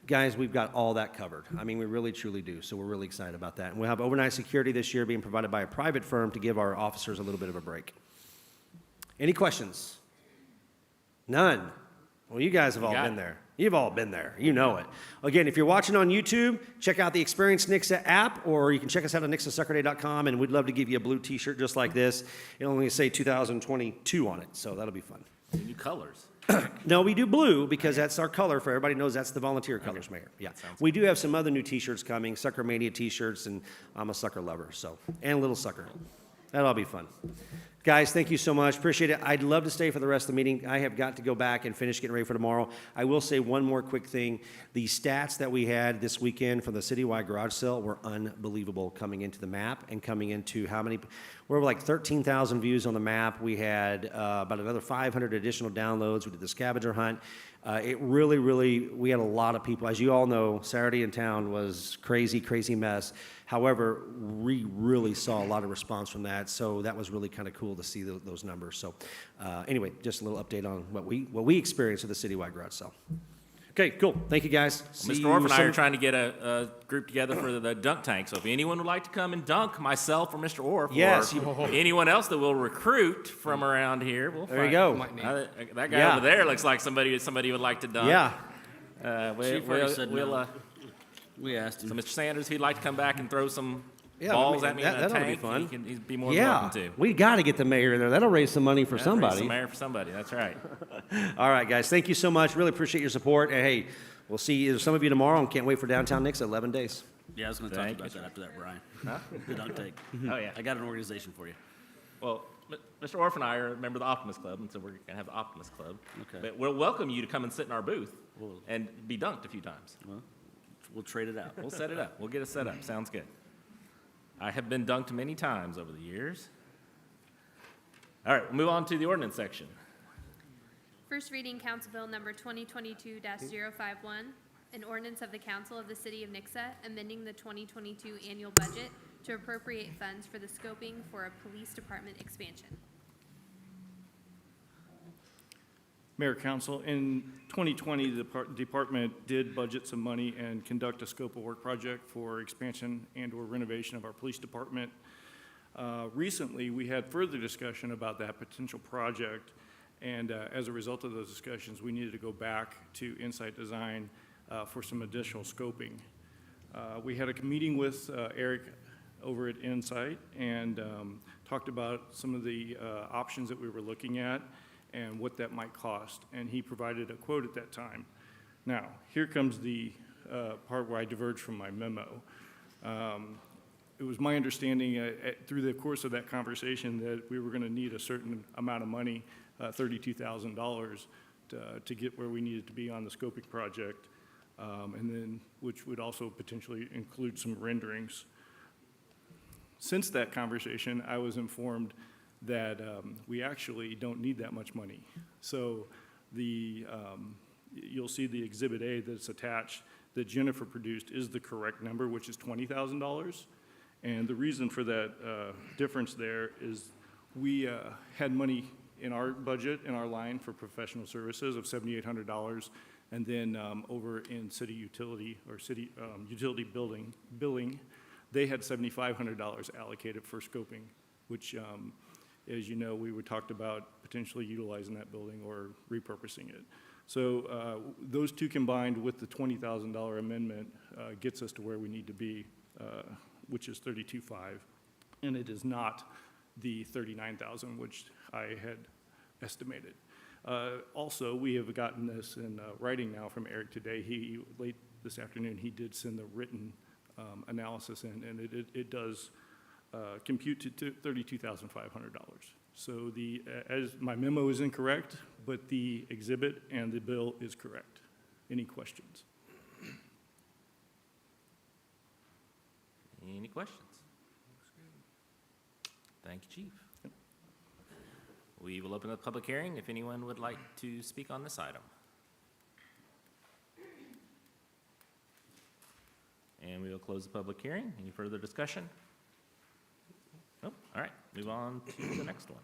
Guys, we've got all that covered. I mean, we really, truly do. So we're really excited about that. And we'll have overnight security this year being provided by a private firm to give our officers a little bit of a break. Any questions? None. Well, you guys have all been there. You've all been there. You know it. Again, if you're watching on YouTube, check out the Experience Nixa app, or you can check us out at nixasuckerday.com, and we'd love to give you a blue T-shirt just like this. It'll only say 2022 on it, so that'll be fun. New colors. No, we do blue because that's our color. For everybody knows that's the volunteer colors, Mayor. Yeah, we do have some other new T-shirts coming, Sucker Mania T-shirts, and I'm a sucker lover, so, and Little Sucker. That'll all be fun. Guys, thank you so much. Appreciate it. I'd love to stay for the rest of the meeting. I have got to go back and finish getting ready for tomorrow. I will say one more quick thing. The stats that we had this weekend from the citywide garage sale were unbelievable, coming into the map and coming into how many. We're like 13,000 views on the map. We had about another 500 additional downloads. We did the scavenger hunt. It really, we had a lot of people. As you all know, Saturday in town was crazy mess. However, we really saw a lot of response from that, so that was really kind of cool to see those numbers. So anyway, just a little update on what we experienced at the citywide garage sale. Okay, cool. Thank you, guys. See Mr. you Orff and I are some- trying to get a group together for the dunk tank. So if anyone would like to come and dunk, myself or Mr. Orff, Yes, or anyone else that will recruit from around here, we'll There you find- go. That guy Yeah. over there looks like somebody would like to dunk. Yeah. Chief already said no. We asked So him. Mr. Sanders, if he'd like to come back and throw some Yeah, balls I mean, at me in that that ought to be tank, fun. he'd be more than Yeah, welcome to. we got to get the mayor in there. That'll raise some money for Raise somebody. some air for somebody, that's right. All right, guys, thank you so much. Really appreciate your support. And hey, we'll see some of you tomorrow, and can't wait for downtown Nixa, 11 days. Yeah, I was going to talk Thank about you, that after that, Brian. The dunk tank. Oh, yeah. I got an organization for you. Well, Mr. Orff and I are a member of the Optimist Club, and so we're going to have the Optimist Club. Okay. But we'll welcome you to come and sit in our booth Well- and be dunked a few times. Well, we'll trade it out. We'll set it up. We'll get it set up. Sounds good. I have been dunked many times over the years. All right, we'll move on to the ordinance section. First reading, Council Bill number 2022-051, an ordinance of the Council of the City of Nixa amending the 2022 annual budget to appropriate funds for the scoping for a police department expansion. Mayor, Council, in 2020, the department did budget some money and conduct a scope of work project for expansion and/or renovation of our police department. Recently, we had further discussion about that potential project, and as a result of those discussions, we needed to go back to Insight Design for some additional scoping. We had a meeting with Eric over at Insight and talked about some of the options that we were looking at and what that might cost, and he provided a quote at that time. Now, here comes the part where I diverge from my memo. It was my understanding through the course of that conversation that we were going to need a certain amount of money, $32,000, to get where we needed to be on the scoping project, and then which would also potentially include some renderings. Since that conversation, I was informed that we actually don't need that much money. So you'll see the Exhibit A that's attached that Jennifer produced is the correct number, which is $20,000. And the reason for that difference there is we had money in our budget, in our line for professional services of $7,800. And then over in city utility or city utility billing, they had $7,500 allocated for scoping, which, as you know, we were talked about potentially utilizing that building or repurposing it. So those two combined with the $20,000 amendment gets us to where we need to be, which is $32,500, and it is not the $39,000 which I had estimated. Also, we have gotten this in writing now from Eric today. Late this afternoon, he did send the written analysis in, and it does compute to $32,500. So as my memo is incorrect, but the exhibit and the bill is correct. Any questions? Any questions? Thank you, Chief. We will open the public hearing if anyone would like to speak on this item. And we will close the public hearing. Any further discussion? Nope. All right, move on to the next one.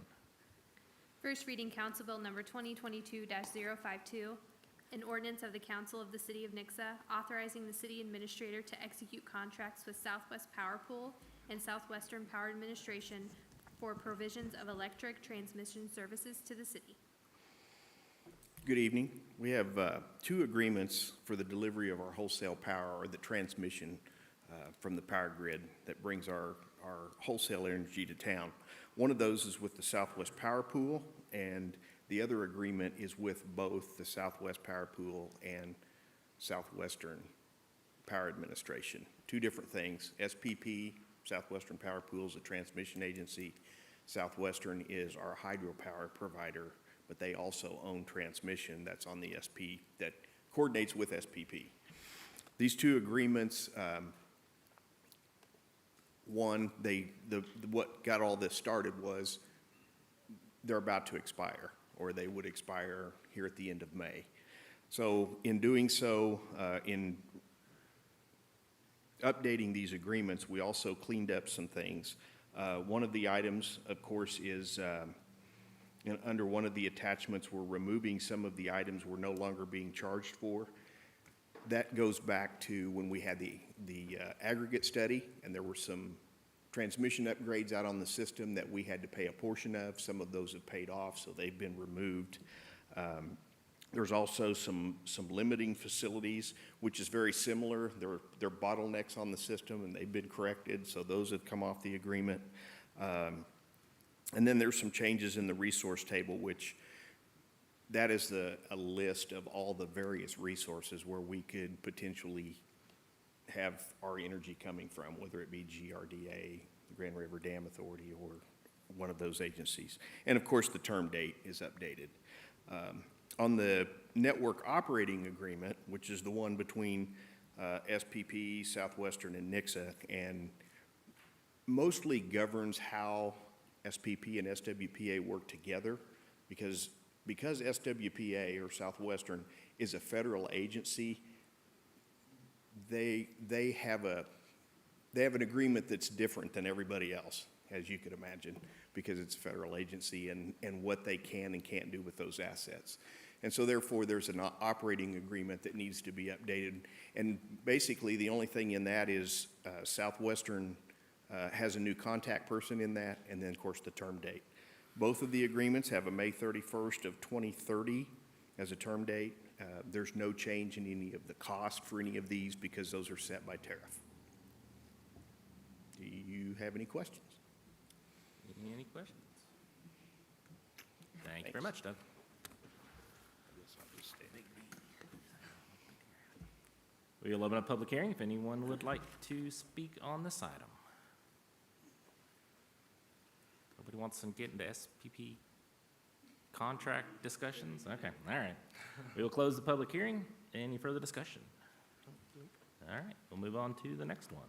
First reading, Council Bill number 2022-052, an ordinance of the Council of the City of Nixa authorizing the city administrator to execute contracts with Southwest Power Pool and Southwestern Power Administration for provisions of electric transmission services to the city. Good evening. We have two agreements for the delivery of our wholesale power or the transmission from the power grid that brings our wholesale energy to town. One of those is with the Southwest Power Pool, and the other agreement is with both the Southwest Power Pool and Southwestern Power Administration. Two different things. SPP, Southwestern Power Pool, is a transmission agency. Southwestern is our hydropower provider, but they also own transmission that's on the SP, that coordinates with SPP. These two agreements, one, what got all this started was they're about to expire, or they would expire here at the end of May. So in doing so, in updating these agreements, we also cleaned up some things. One of the items, of course, is under one of the attachments, we're removing some of the items we're no longer being charged for. That goes back to when we had the aggregate study, and there were some transmission upgrades out on the system that we had to pay a portion of. Some of those have paid off, so they've been removed. There's also some limiting facilities, which is very similar. They're bottlenecks on the system, and they've been corrected, so those have come off the agreement. And then there's some changes in the resource table, which that is a list of all the various resources where we could potentially have our energy coming from, whether it be GRDA, the Grand River Dam Authority, or one of those agencies. And of course, the term date is updated. On the network operating agreement, which is the one between SPP, Southwestern, and Nixa, and mostly governs how SPP and SWPA work together, because SWPA, or Southwestern, is a federal agency, they have an agreement that's different than everybody else, as you could imagine, because it's a federal agency and what they can and can't do with those assets. And so therefore, there's an operating agreement that needs to be updated. And basically, the only thing in that is Southwestern has a new contact person in that, and then, of course, the term date. Both of the agreements have a May 31st of 2030 as a term date. There's no change in any of the cost for any of these because those are set by tariff. Do you have any questions? Any questions? Thank you very much, Doug. We'll open up public hearing if anyone would like to speak on this item. Nobody wants to get into SPP contract discussions? Okay, all right. We will close the public hearing. Any further discussion? All right, we'll move on to the next one.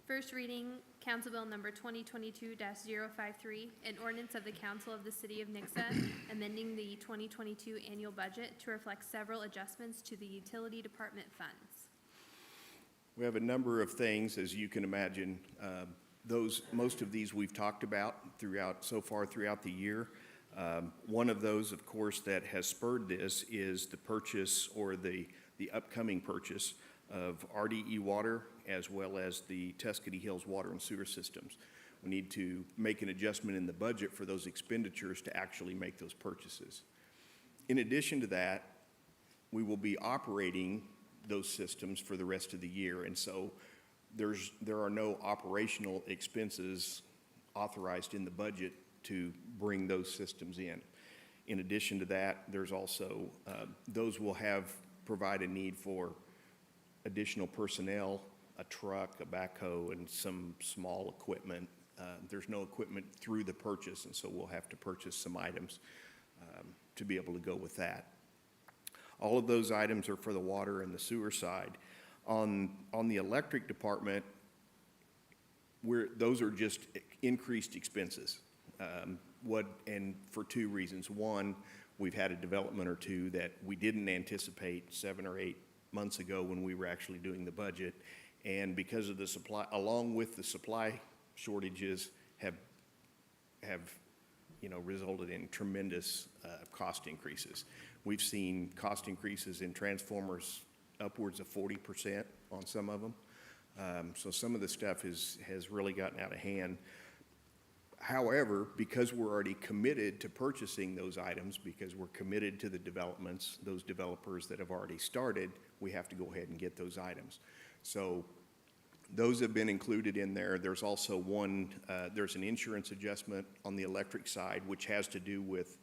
First reading, Council Bill number 2022-053, an ordinance of the Council of the City of Nixa amending the 2022 annual budget to reflect several adjustments to the utility department funds. We have a number of things, as you can imagine. Most of these we've talked about so far throughout the year. One of those, of course, that has spurred this is the purchase, or the upcoming purchase, of RDE water, as well as the Tuscany Hills water and sewer systems. We need to make an adjustment in the budget for those expenditures to actually make those purchases. In addition to that, we will be operating those systems for the rest of the year, and so there are no operational expenses authorized in the budget to bring those systems in. In addition to that, there's also, those will provide a need for additional personnel, a truck, a backhoe, and some small equipment. There's no equipment through the purchase, and so we'll have to purchase some items to be able to go with that. All of those items are for the water and the sewer side. On the electric department, those are just increased expenses. And for two reasons. One, we've had a development or two that we didn't anticipate 7 or 8 months ago when we were actually doing the budget, and because of the supply, along with the supply shortages, have resulted in tremendous cost increases. We've seen cost increases in transformers upwards of 40% on some of them. So some of the stuff has really gotten out of hand. However, because we're already committed to purchasing those items, because we're committed to the developments, those developers that have already started, we have to go ahead and get those items. So those have been included in there. There's also there's an insurance adjustment on the electric side, which has to do with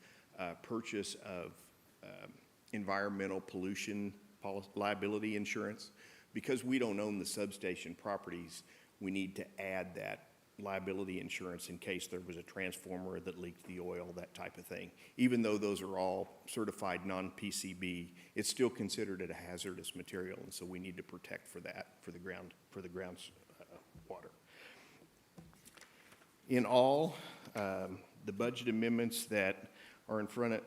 purchase of environmental pollution liability insurance. Because we don't own the substation properties, we need to add that liability insurance in case there was a transformer that leaked the oil, that type of thing. Even though those are all certified non-PCB, it's still considered a hazardous material, and so we need to protect for that, for the ground's water. In all, the budget amendments that are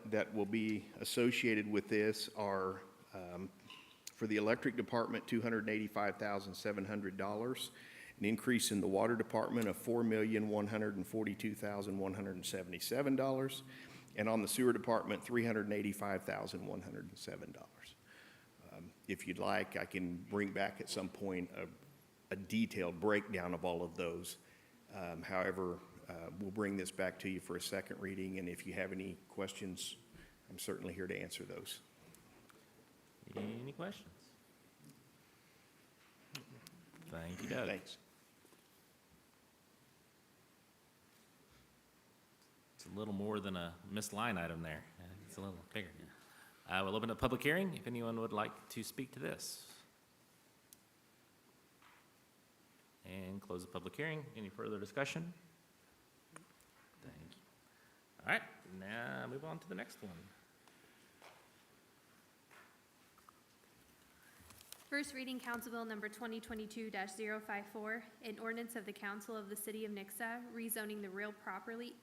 that will be associated with this are for the electric department, $285,700. an increase in the water department of $4,142,177, and on the sewer department, $385,107. If you'd like, I can bring back at some point a detailed breakdown of all of those. However, we'll bring this back to you for a second reading, and if you have any questions, I'm certainly here to answer those. Any questions? Thank you, Doug. Thanks. It's a little more than a missed line item there. It's a little bigger. I will open a public hearing if anyone would like to speak to this. And close the public hearing. Any further discussion? Thank you. All right, now move on to the next one. First reading, Council Bill number 2022-054, an ordinance of the Council of the City of Nixa rezoning the real property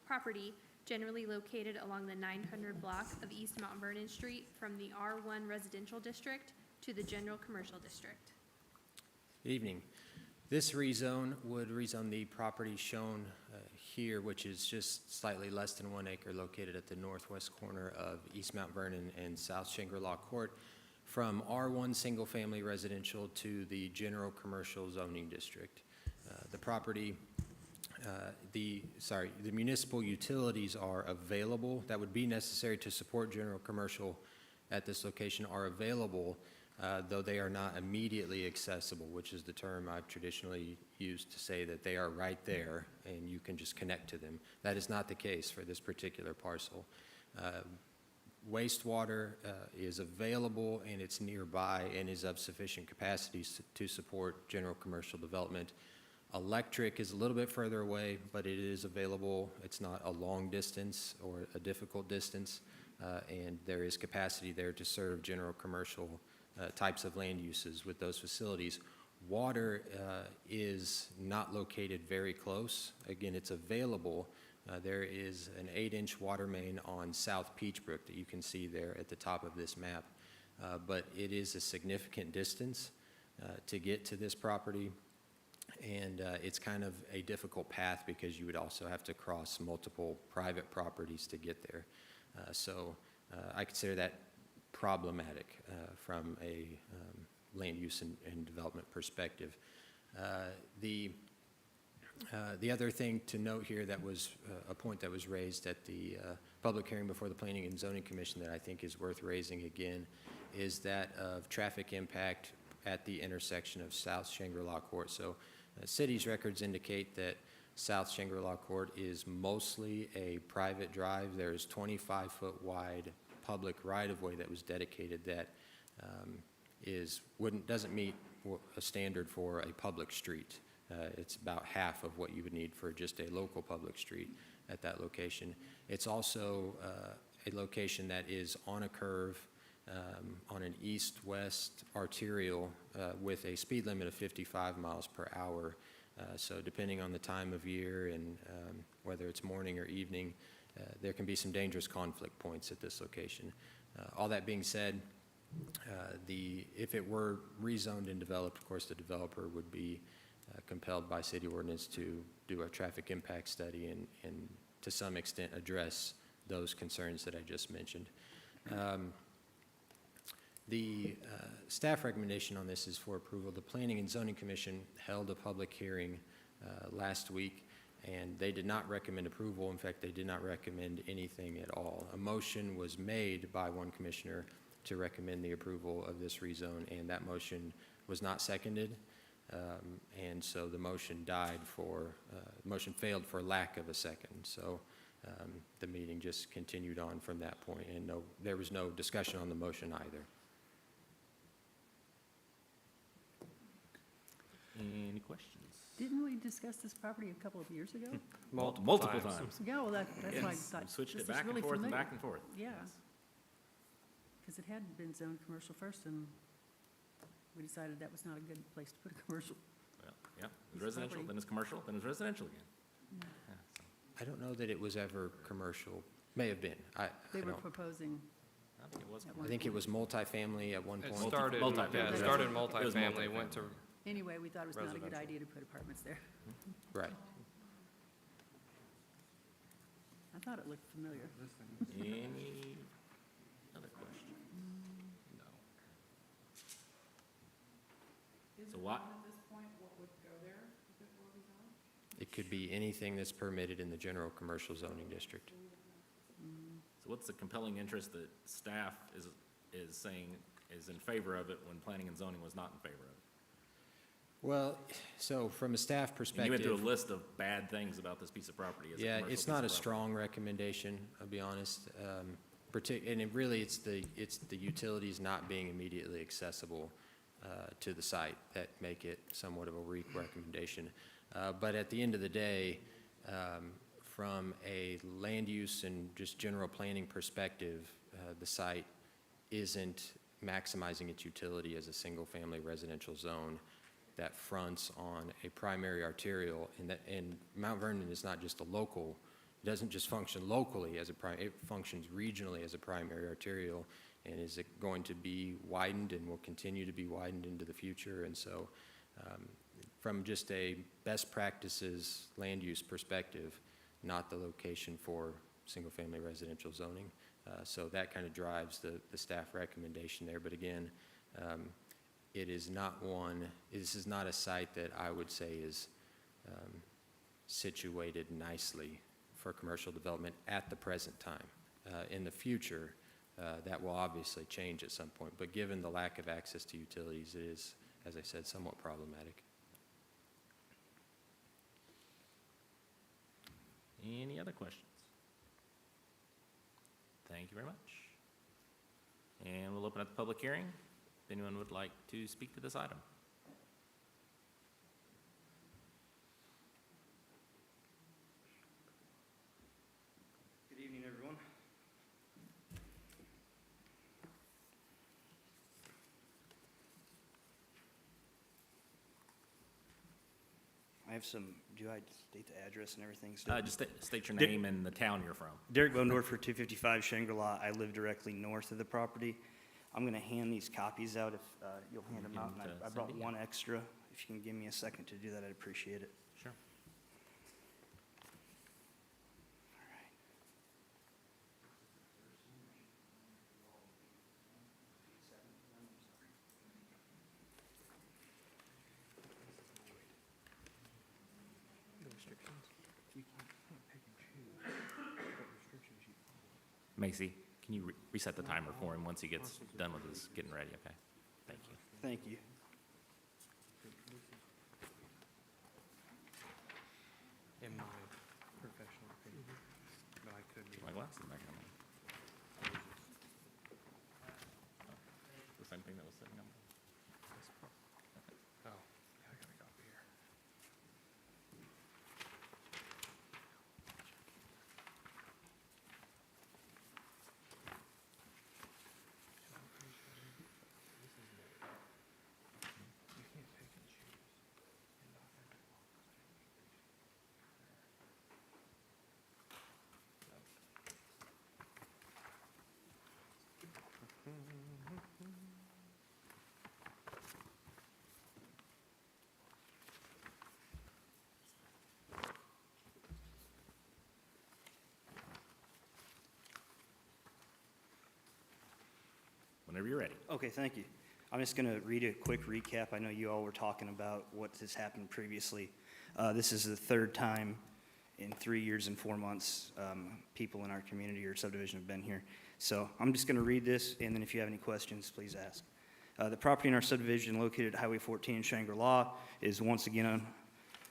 generally located along the 900 block of East Mount Vernon Street from the R1 Residential District to the General Commercial District. Good evening. This rezone would rezone the property shown here, which is just slightly less than 1 acre located at the northwest corner of East Mount Vernon and South Shangri-La Court, from R1 single-family residential to the general commercial zoning district. The property, the municipal utilities are available that would be necessary to support general commercial at this location are available, though they are not immediately accessible, which is the term I've traditionally used to say that they are right there and you can just connect to them. That is not the case for this particular parcel. Wastewater is available and it's nearby and is of sufficient capacity to support general commercial development. Electric is a little bit further away, but it is available. It's not a long distance or a difficult distance, and there is capacity there to serve general commercial types of land uses with those facilities. Water is not located very close. Again, it's available. There is an 8-inch water main on South Peachbrook that you can see there at the top of this map, but it is a significant distance to get to this property, and it's kind of a difficult path because you would also have to cross multiple private properties to get there. So I consider that problematic from a land use and development perspective. The other thing to note here that was a point that was raised at the public hearing before the Planning and Zoning Commission that I think is worth raising again is that of traffic impact at the intersection of South Shangri-La Court. So city's records indicate that South Shangri-La Court is mostly a private drive. There's 25-foot wide public right-of-way that was dedicated that doesn't meet a standard for a public street. It's about half of what you would need for just a local public street at that location. It's also a location that is on a curve on an east-west arterial with a speed limit of 55 miles per hour. So depending on the time of year and whether it's morning or evening, there can be some dangerous conflict points at this location. All that being said, if it were rezoned and developed, of course, the developer would be compelled by city ordinance to do a traffic impact study and to some extent address those concerns that I just mentioned. The staff recommendation on this is for approval. The Planning and Zoning Commission held a public hearing last week, and they did not recommend approval. In fact, they did not recommend anything at all. A motion was made by one commissioner to recommend the approval of this rezone, and that motion was not seconded. And so the motion motion failed for lack of a second. So the meeting just continued on from that point, and there was no discussion on the motion either. Any questions? Didn't we discuss this property a couple of years ago? Multiple times. Yeah, well, that's why I Yes, thought we switched this it was back and really forth and familiar. back and forth. Yeah, Yes. because it had been zoned commercial first, and we decided that was not a good place to put a commercial. Well, yeah, it was Piece of residential, property. then it's commercial, then it's residential again. Yeah, so, I don't know that it was ever commercial. May have been. They were proposing, I think it was. At I think it was multifamily at one It point. started, multifamily. yeah, it Yeah. started It was multifamily, went to Anyway, we thought it was not a good Residential. idea to put apartments there. Right. I thought it looked familiar. Any other questions? No. So what? It could be anything that's permitted in the general commercial zoning district. So what's the compelling interest that staff is saying is in favor of it when planning and zoning was not in favor of it? Well, so from a staff And perspective. you went through a list of bad things about this piece of property as a Yeah, commercial it's piece not of a property. strong recommendation, I'll be honest. And it really, it's the utilities not being immediately accessible to the site that make it somewhat of a weak recommendation. But at the end of the day, from a land use and just general planning perspective, the site isn't maximizing its utility as a single-family residential zone that fronts on a primary arterial, and Mount Vernon is not just a local, it doesn't just function locally as it functions regionally as a primary arterial, and is it going to be widened and will continue to be widened into the future. And so from just a best practices land use perspective, not the location for single-family residential zoning. So that kind of drives the staff recommendation there. But again, it is not this is not a site that I would say is situated nicely for commercial development at the present time. In the future, that will obviously change at some point, but given the lack of access to utilities, it is, as I said, somewhat problematic. Any other questions? Thank you very much. And we'll open up the public hearing. If anyone would like to speak to this item. Good evening, everyone. I have some, do I state the address and everything still? Just state your Dick- name and the town you're from. Derek Bondorf for 255 Shangri-La. I live directly north of the property. I'm going to hand these copies out if you'll hand them Give out. them And to I brought Cindy, one extra. If you can give me a second to do that, I'd appreciate it. Sure. Macy, can you reset the timer for him once he gets done with his getting ready, okay? Thank you. Thank you. In my professional opinion, but I could be. Get my glasses back on. The same thing that was sitting on. Oh, yeah, I got a copy here. You can't pick and choose. You're not gonna walk on Whenever you're ready. Okay, thank you. I'm just going to read a quick recap. I know you all were talking about what has happened previously. This is the third time in 3 years and 4 months people in our community or subdivision have been here. So I'm just going to read this, and then if you have any questions, please ask. The property in our subdivision located at Highway 14 in Shangri-La is once again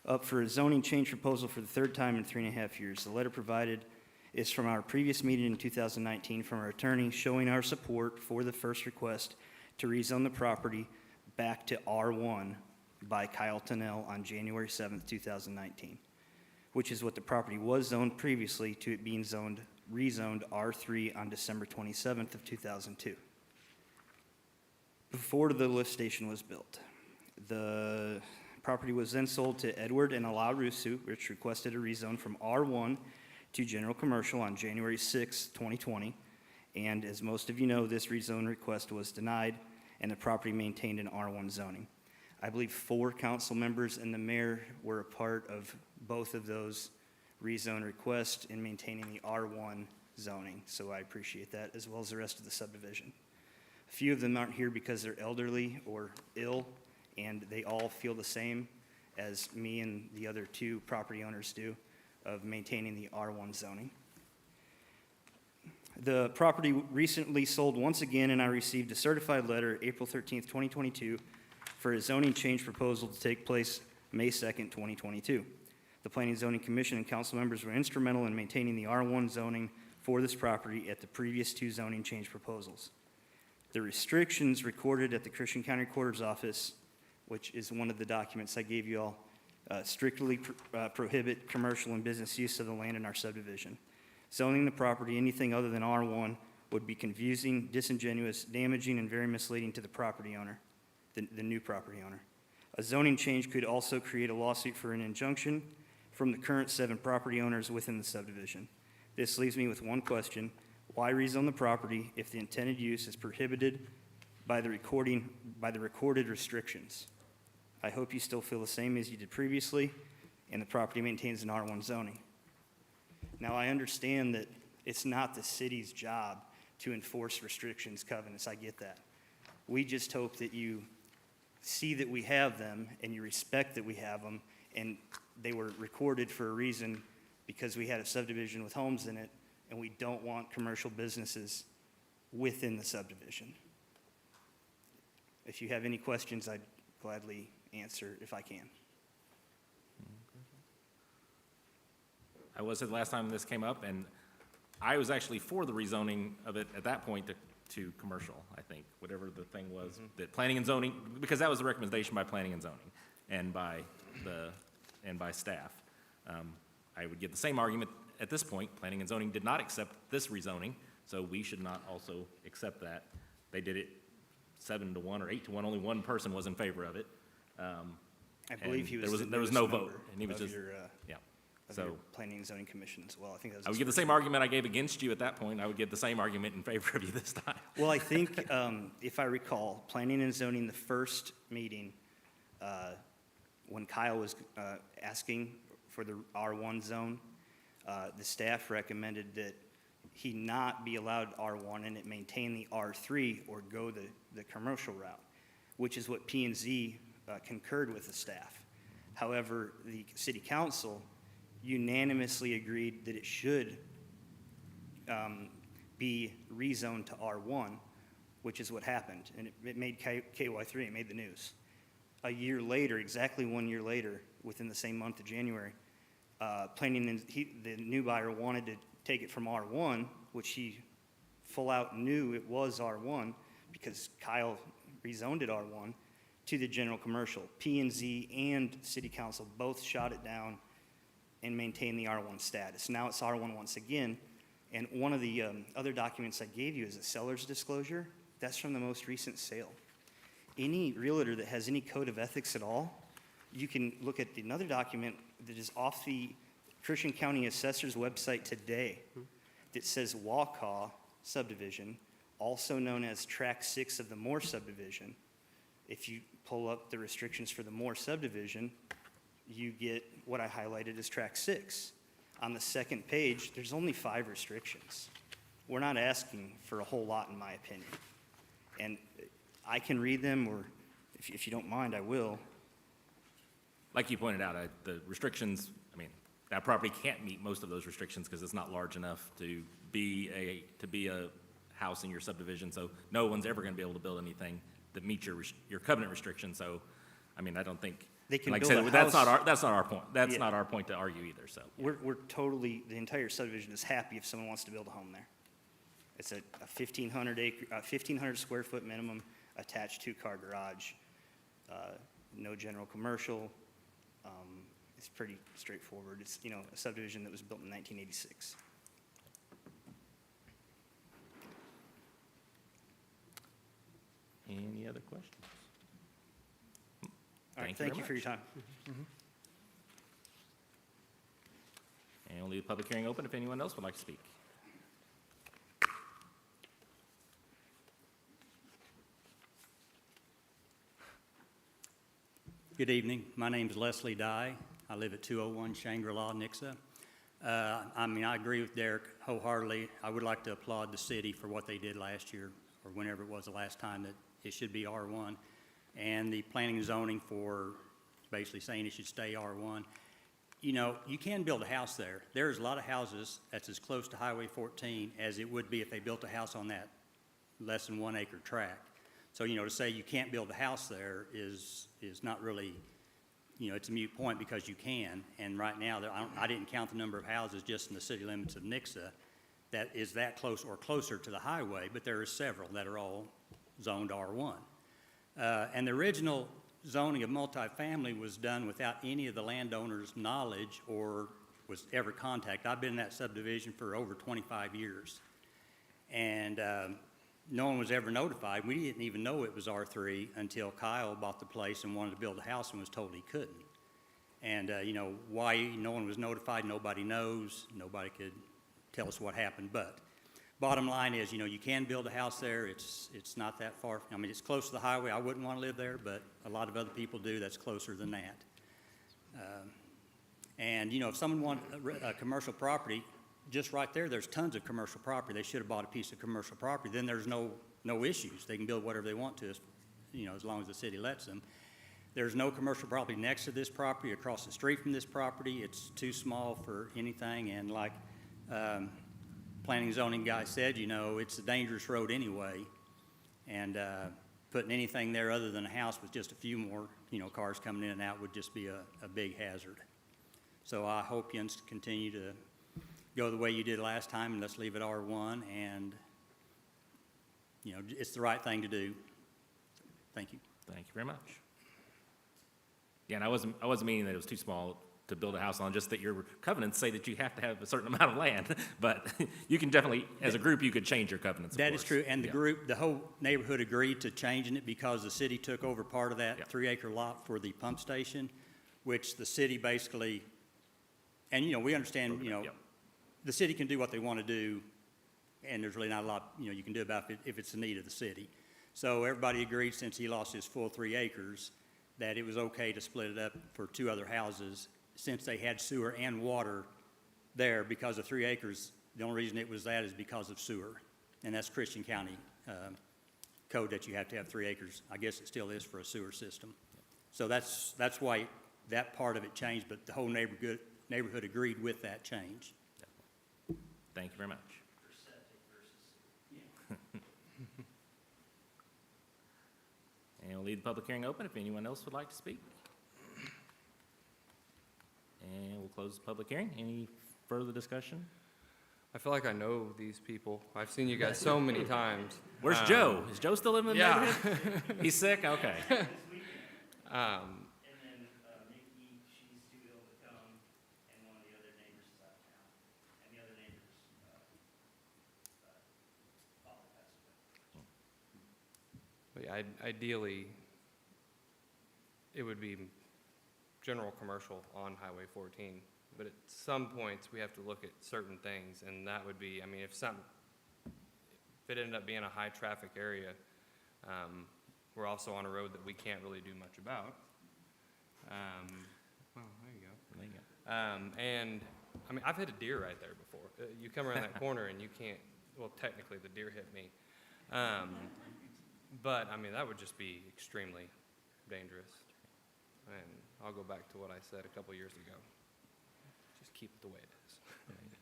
up for a zoning change proposal for the third time in 3.5 years. The letter provided is from our previous meeting in 2019 from our attorney showing our support for the first request to rezone the property back to R1 by Kyle Tennell on January 7th, 2019, which is what the property was zoned previously to it being rezoned R3 on December 27th of 2002. Before the lift station was built. The property was then sold to Edward and Ala Rusu, which requested a rezone from R1 to general commercial on January 6, 2020. And as most of you know, this rezone request was denied and the property maintained in R1 zoning. I believe 4 council members and the mayor were a part of both of those rezone requests in maintaining the R1 zoning, so I appreciate that, as well as the rest of the subdivision. A few of them aren't here because they're elderly or ill, and they all feel the same as me and the other 2 property owners do of maintaining the R1 zoning. The property recently sold once again, and I received a certified letter April 13th, 2022, for a zoning change proposal to take place May 2nd, 2022. The Planning and Zoning Commission and council members were instrumental in maintaining the R1 zoning for this property at the previous 2 zoning change proposals. The restrictions recorded at the Christian County Recorder's Office, which is one of the documents I gave you all, strictly prohibit commercial and business use of the land in our subdivision. Zoning the property anything other than R1 would be confusing, disingenuous, damaging, and very misleading to the property owner, the new property owner. A zoning change could also create a lawsuit for an injunction from the current 7 property owners within the subdivision. This leaves me with one question: why rezone the property if the intended use is prohibited by the recorded restrictions? I hope you still feel the same as you did previously, and the property maintains an R1 zoning. Now, I understand that it's not the city's job to enforce restrictions, covenants, I get that. We just hope that you see that we have them and you respect that we have them, and they were recorded for a reason because we had a subdivision with homes in it, and we don't want commercial businesses within the subdivision. If you have any questions, I'd gladly answer if I can. I was at the last time this came up, and I was actually for the rezoning of it at that point to commercial, I think, whatever the thing was, that planning and zoning, because that was the recommendation by planning and zoning and by staff. I would give the same argument at this point. Planning and zoning did not accept this rezoning, so we should not also accept that. They did it 7-1 or 8-1. Only one person was in favor of it. I believe he was there was no vote, and he was just, yeah. Of So your Planning and Zoning Commission as well. I think that was. I would give the same argument I gave against you at that point. I would give the same argument in favor of you this time. Well, I think, if I recall, Planning and Zoning, the first meeting, when Kyle was asking for the R1 zone, the staff recommended that he not be allowed R1 and it maintain the R3 or go the commercial route, which is what P&Z concurred with the staff. However, the city council unanimously agreed that it should be rezoned to R1, which is what happened. And it made KY3, it made the news. A year later, exactly 1 year later, within the same month of January, the new buyer wanted to take it from R1, which he full out knew it was R1 because Kyle rezoned it R1, to the general commercial. P&Z and city council both shot it down and maintain the R1 status. Now it's R1 once again, and one of the other documents I gave you is a seller's disclosure. That's from the most recent sale. Any realtor that has any code of ethics at all, you can look at another document that is off the Christian County Assessor's website today that says Waukau subdivision, also known as Track 6 of the Moore subdivision. If you pull up the restrictions for the Moore subdivision, you get what I highlighted as Track 6. On the second page, there's only 5 restrictions. We're not asking for a whole lot, in my opinion. And I can read them, or if you don't mind, I will. Like you pointed out, the restrictions, I mean, that property can't meet most of those restrictions because it's not large enough to be a house in your subdivision, so no one's ever going to be able to build anything that meets your covenant restrictions. So, I mean, I don't think, They can like I build said, a that's not house. our point. That's Yeah. not our point to argue either, so. Yeah. We're totally, the entire subdivision is happy if someone wants to build a home there. It's a 1,500 square foot minimum, attached 2-car garage, no general commercial. It's pretty straightforward. It's, a subdivision that was built in 1986. Any other questions? All right, thank you for your time. And we'll leave the public hearing open if anyone else would like to speak. Good evening. My name's Leslie Dye. I live at 201 Shangri-La, Nixa. I agree with Derek wholeheartedly. I would like to applaud the city for what they did last year, or whenever it was the last time that it should be R1, and the planning and zoning for basically saying it should stay R1. You know, you can build a house there. There's a lot of houses that's as close to Highway 14 as it would be if they built a house on that less than 1 acre tract. So, you know, to say you can't build a house there is not really, you know, it's a moot point because you can. And right now, I didn't count the number of houses just in the city limits of Nixa that is that close or closer to the highway, but there are several that are all zoned R1. And the original zoning of multifamily was done without any of the landowner's knowledge or was ever contacted. I've been in that subdivision for over 25 years. And no one was ever notified. We didn't even know it was R3 until Kyle bought the place and wanted to build a house and was told he couldn't. And, you know, why no one was notified, nobody knows. Nobody could tell us what happened. But bottom line is, you know, you can build a house there. It's not that far. I mean, it's close to the highway. I wouldn't want to live there, but a lot of other people do. That's closer than that. And, you know, if someone wanted a commercial property, just right there, there's tons of commercial property. They should have bought a piece of commercial property. Then there's no issues. They can build whatever they want to, you know, as long as the city lets them. There's no commercial property next to this property, across the street from this property. It's too small for anything. And like planning and zoning guy said, you know, it's a dangerous road anyway. And putting anything there other than a house with just a few more, you know, cars coming in and out would just be a big hazard. So I hope you continue to go the way you did last time, and let's leave it R1, and, you know, it's the right thing to do. Thank you. Thank you very much. Yeah, and I wasn't meaning that it was too small to build a house on, just that your covenants say that you have to have a certain amount of land, but you can definitely, as a group, you could change your covenants, of That course. is true, and Yeah. the whole neighborhood agreed to changing it because the city took over part of that Yeah. 3-acre lot for the pump station, which the city basically, and, you know, we understand, you know, Yep. the city can do what they want to do, and there's really not a lot, you know, you can do about it if it's the need of the city. So everybody agreed, since he lost his full 3 acres, that it was okay to split it up for 2 other houses, since they had sewer and water there. Because of 3 acres, the only reason it was that is because of sewer, and that's Christian County code that you have to have 3 acres. I guess it still is for a sewer system. So that's why that part of it changed, but the whole neighborhood agreed with that change. Thank you very much. And we'll leave the public hearing open if anyone else would like to speak. And we'll close the public hearing. Any further discussion? I feel like I know these people. I've seen you guys so many times. Where's Joe? Is Joe still living in the Yeah. neighborhood? He's sick? Okay. And then Nikki, she's too ill to come, and one of the other neighbors is out of town, and the other neighbor's father passed away. But yeah, ideally, it would be general commercial on Highway 14. But at some points, we have to look at certain things, and that would be, I mean, if it ended up being a high-traffic area, we're also on a road that we can't really do much about. Well, there you go. There you go. And, I mean, I've hit a deer right there before. You come around that corner and you can't, well, technically, the deer hit me. But, I mean, that would just be extremely dangerous. And I'll go back to what I said a couple years ago. Just keep it the way it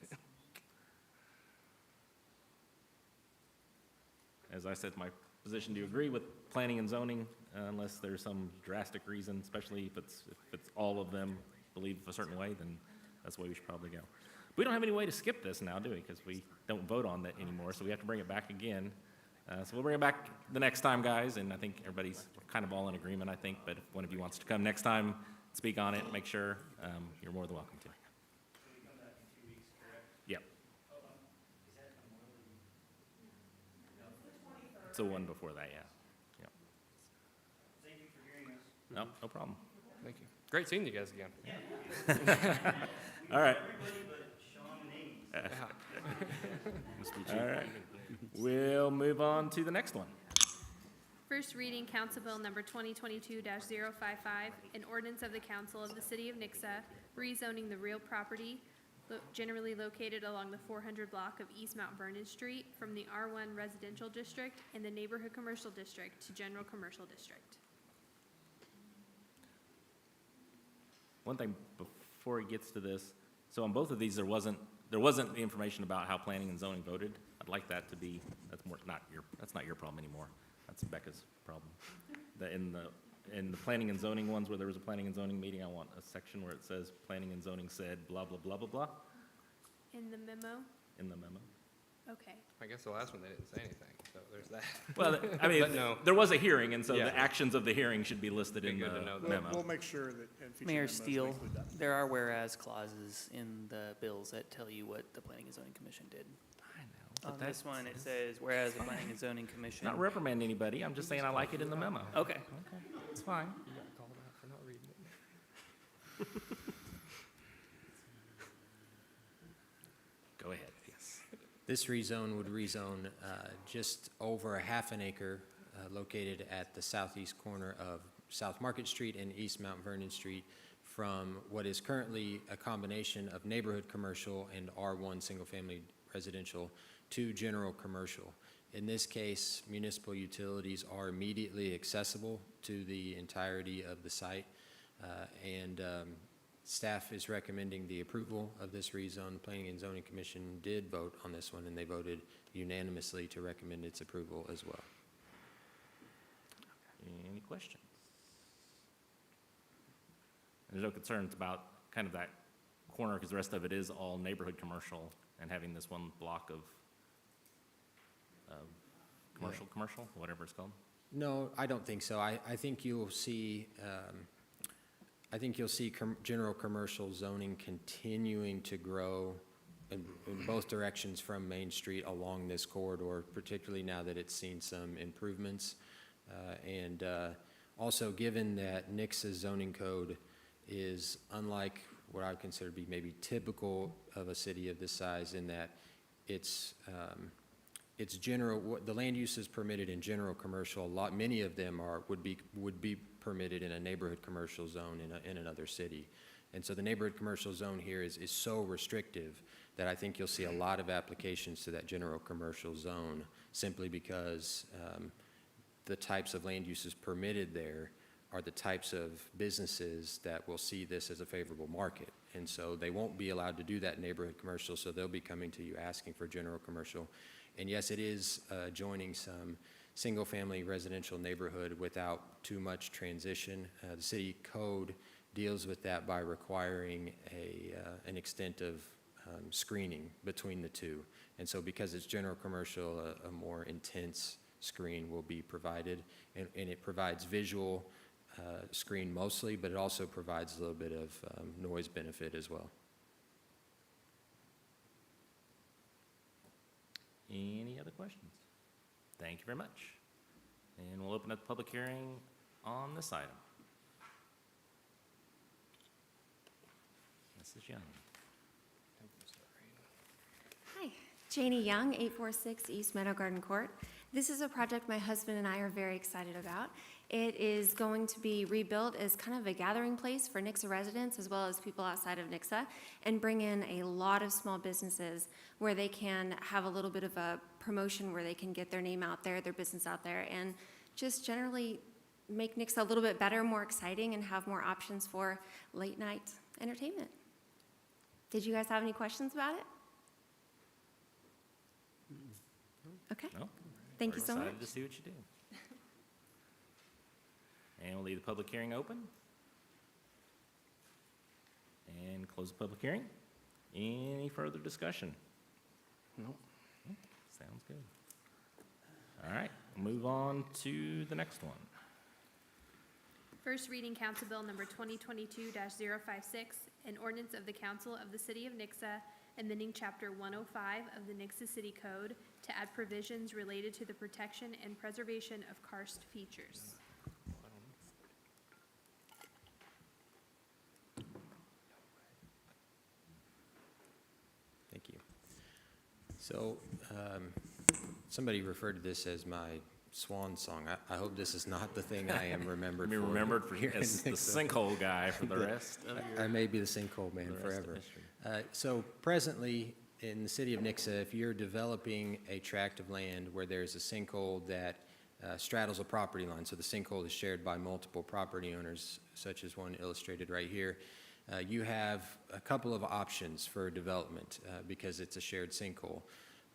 is. As I said, my position, do you agree with planning and zoning unless there's some drastic reason, especially if it's all of them believe a certain way, then that's the way we should probably go. We don't have any way to skip this now, do we? Because we don't vote on that anymore, so we have to bring it back again. So we'll bring it back the next time, guys, and I think everybody's kind of all in agreement, I think, but if one of you wants to come next time, speak on it, make sure, you're more than welcome to. Yep. It's the one before that, yeah. Yep. Thank you for hearing us. No, no problem. Thank you. Great seeing you guys again. All right. Everybody but Sean and Amy. All right. We'll move on to the next one. First reading, Council Bill number 2022-055, an ordinance of the Council of the City of Nixa, rezoning the real property generally located along the 400 block of East Mount Vernon Street from the R1 Residential District and the Neighborhood Commercial District to General Commercial District. One thing before he gets to this, so on both of these, there wasn't the information about how planning and zoning voted. I'd like that to be, that's not your problem anymore. That's Becca's problem. In the planning and zoning ones where there was a planning and zoning meeting, I want a section where it says planning and zoning said blah, blah, blah, blah, blah, In the memo? in the memo. Okay. I guess the last one, they didn't say anything, so there's that. Well, I But mean, no. there was a hearing, and so Yeah. the actions of the hearing should be listed Be in good to the know that. memo. We'll make sure that in future Mayor memos Steele, we include that. there are whereas clauses in the bills that tell you what the Planning and Zoning Commission did. I know, but On that's this one, it says, whereas the Planning and Zoning Commission. not reprimand anybody, I'm just saying I like it in the memo. Okay. Okay, it's fine. You got called out for not reading it. Go ahead, yes. This rezone would rezone just over a half an acre located at the southeast corner of South Market Street and East Mount Vernon Street from what is currently a combination of neighborhood commercial and R1 single-family residential to general commercial. In this case, municipal utilities are immediately accessible to the entirety of the site, and staff is recommending the approval of this rezone. The Planning and Zoning Commission did vote on this one, and they voted unanimously to recommend its approval as well. Any questions? There's no concerns about kind of that corner, because the rest of it is all neighborhood commercial, and having this one block of commercial, whatever it's called? No, I don't think so. I think you'll see, general commercial zoning continuing to grow in both directions from Main Street along this corridor, particularly now that it's seen some improvements. And also, given that Nixa's zoning code is unlike what I would consider to be maybe typical of a city of this size, in that it's general, the land use is permitted in general commercial. Many of them would be permitted in a neighborhood commercial zone in another city. And so the neighborhood commercial zone here is so restrictive that I think you'll see a lot of applications to that general commercial zone, simply because the types of land uses permitted there are the types of businesses that will see this as a favorable market. And so they won't be allowed to do that neighborhood commercial, so they'll be coming to you asking for general commercial. And yes, it is joining some single-family residential neighborhood without too much transition. The city code deals with that by requiring an extent of screening between the two. And so because it's general commercial, a more intense screen will be provided. And it provides visual screen mostly, but it also provides a little bit of noise benefit as well. Any other questions? Thank you very much. And we'll open up the public hearing on this item. Mrs. Young. Hi, Janie Young, 846 East Meadow Garden Court. This is a project my husband and I are very excited about. It is going to be rebuilt as kind of a gathering place for Nixa residents as well as people outside of Nixa, and bring in a lot of small businesses where they can have a little bit of a promotion where they can get their name out there, their business out there, and just generally make Nixa a little bit better, more exciting, and have more options for late night entertainment. Did you guys have any questions about it? Okay. No? Thank We're you so much. excited to see what you do. And we'll leave the public hearing open. And close the public hearing. Any further discussion? No. Sounds good. All right, we'll move on to the next one. First reading, Council Bill number 2022-056, an ordinance of the Council of the City of Nixa, amending Chapter 105 of the Nixa City Code to add provisions related to the protection and preservation of karst features. Thank you. So somebody referred to this as my swan song. I hope this is not the thing I am remembered Be for. remembered for here in as the Nixa. sinkhole guy for the rest of your. I may be the sinkhole man the rest of forever. history. So presently, in the city of Nixa, if you're developing a tract of land where there's a sinkhole that straddles a property line, so the sinkhole is shared by multiple property owners, such as one illustrated right here, you have a couple of options for development because it's a shared sinkhole.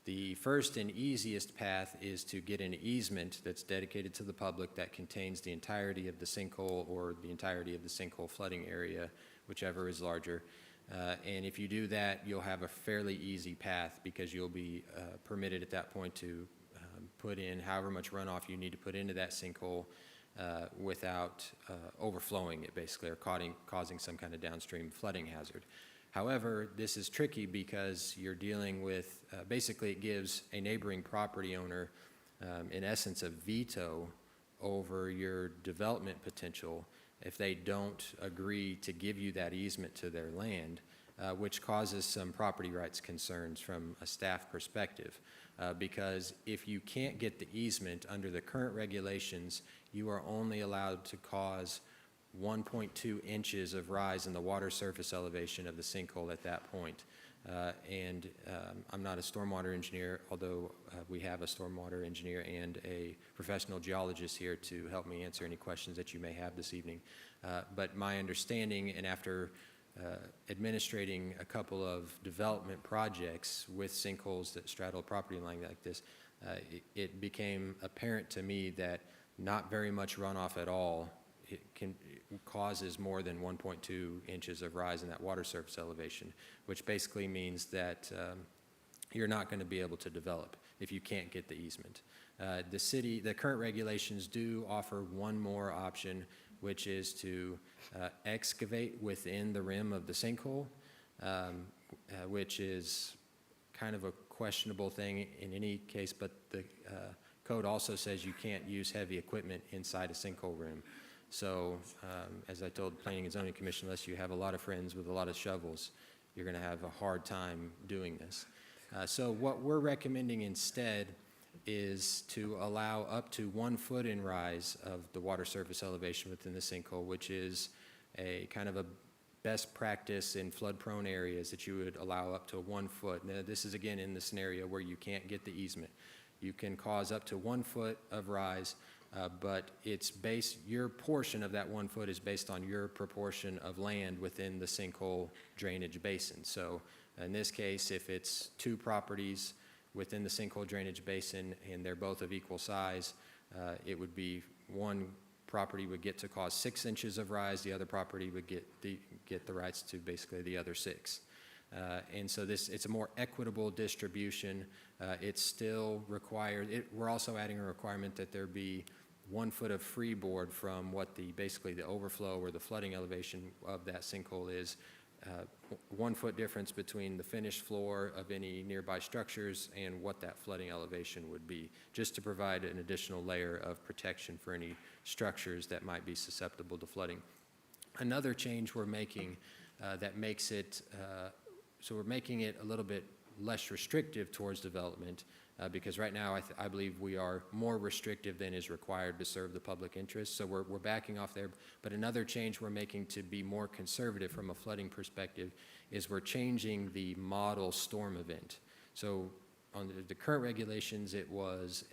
The first and easiest path is to get an easement that's dedicated to the public that contains the entirety of the sinkhole or the entirety of the sinkhole flooding area, whichever is larger. And if you do that, you'll have a fairly easy path because you'll be permitted at that point to put in however much runoff you need to put into that sinkhole without overflowing it, basically, or causing some kind of downstream flooding hazard. However, this is tricky because you're dealing with, basically it gives a neighboring property owner, in essence, a veto over your development potential if they don't agree to give you that easement to their land, which causes some property rights concerns from a staff perspective. Because if you can't get the easement under the current regulations, you are only allowed to cause 1.2 inches of rise in the water surface elevation of the sinkhole at that point. I'm not a stormwater engineer, although we have a stormwater engineer and a professional geologist here to help me answer any questions that you may have this evening. But my understanding, and after administrating a couple of development projects with sinkholes that straddle a property line like this, it became apparent to me that not very much runoff at all causes more than 1.2 inches of rise in that water surface elevation, which basically means that you're not going to be able to develop if you can't get the easement. The current regulations do offer one more option, which is to excavate within the rim of the sinkhole, which is kind of a questionable thing in any case, but the code also says you can't use heavy equipment inside a sinkhole rim. So, as I told the Planning and Zoning Commission, unless you have a lot of friends with a lot of shovels, you're going to have a hard time doing this. So what we're recommending instead is to allow up to 1 foot in rise of the water surface elevation within the sinkhole, which is a kind of a best practice in flood-prone areas that you would allow up to 1 foot. Now, this is again in the scenario where you can't get the easement. You can cause up to 1 foot of rise, but your portion of that 1 foot is based on your proportion of land within the sinkhole drainage basin. So in this case, if it's 2 properties within the sinkhole drainage basin and they're both of equal size, it would be one property would get to cause 6 inches of rise, the other property would get the rights to basically the other 6. And so it's a more equitable distribution. It's still required. We're also adding a requirement that there be 1 foot of freeboard from what basically the overflow or the flooding elevation of that sinkhole is. 1 foot difference between the finished floor of any nearby structures and what that flooding elevation would be, just to provide an additional layer of protection for any structures that might be susceptible to flooding. Another change we're making that makes it, so we're making it a little bit less restrictive towards development because right now I believe we are more restrictive than is required to serve the public interest. So we're backing off there. But another change we're making to be more conservative from a flooding perspective is we're changing the model storm event. So on the current regulations, it was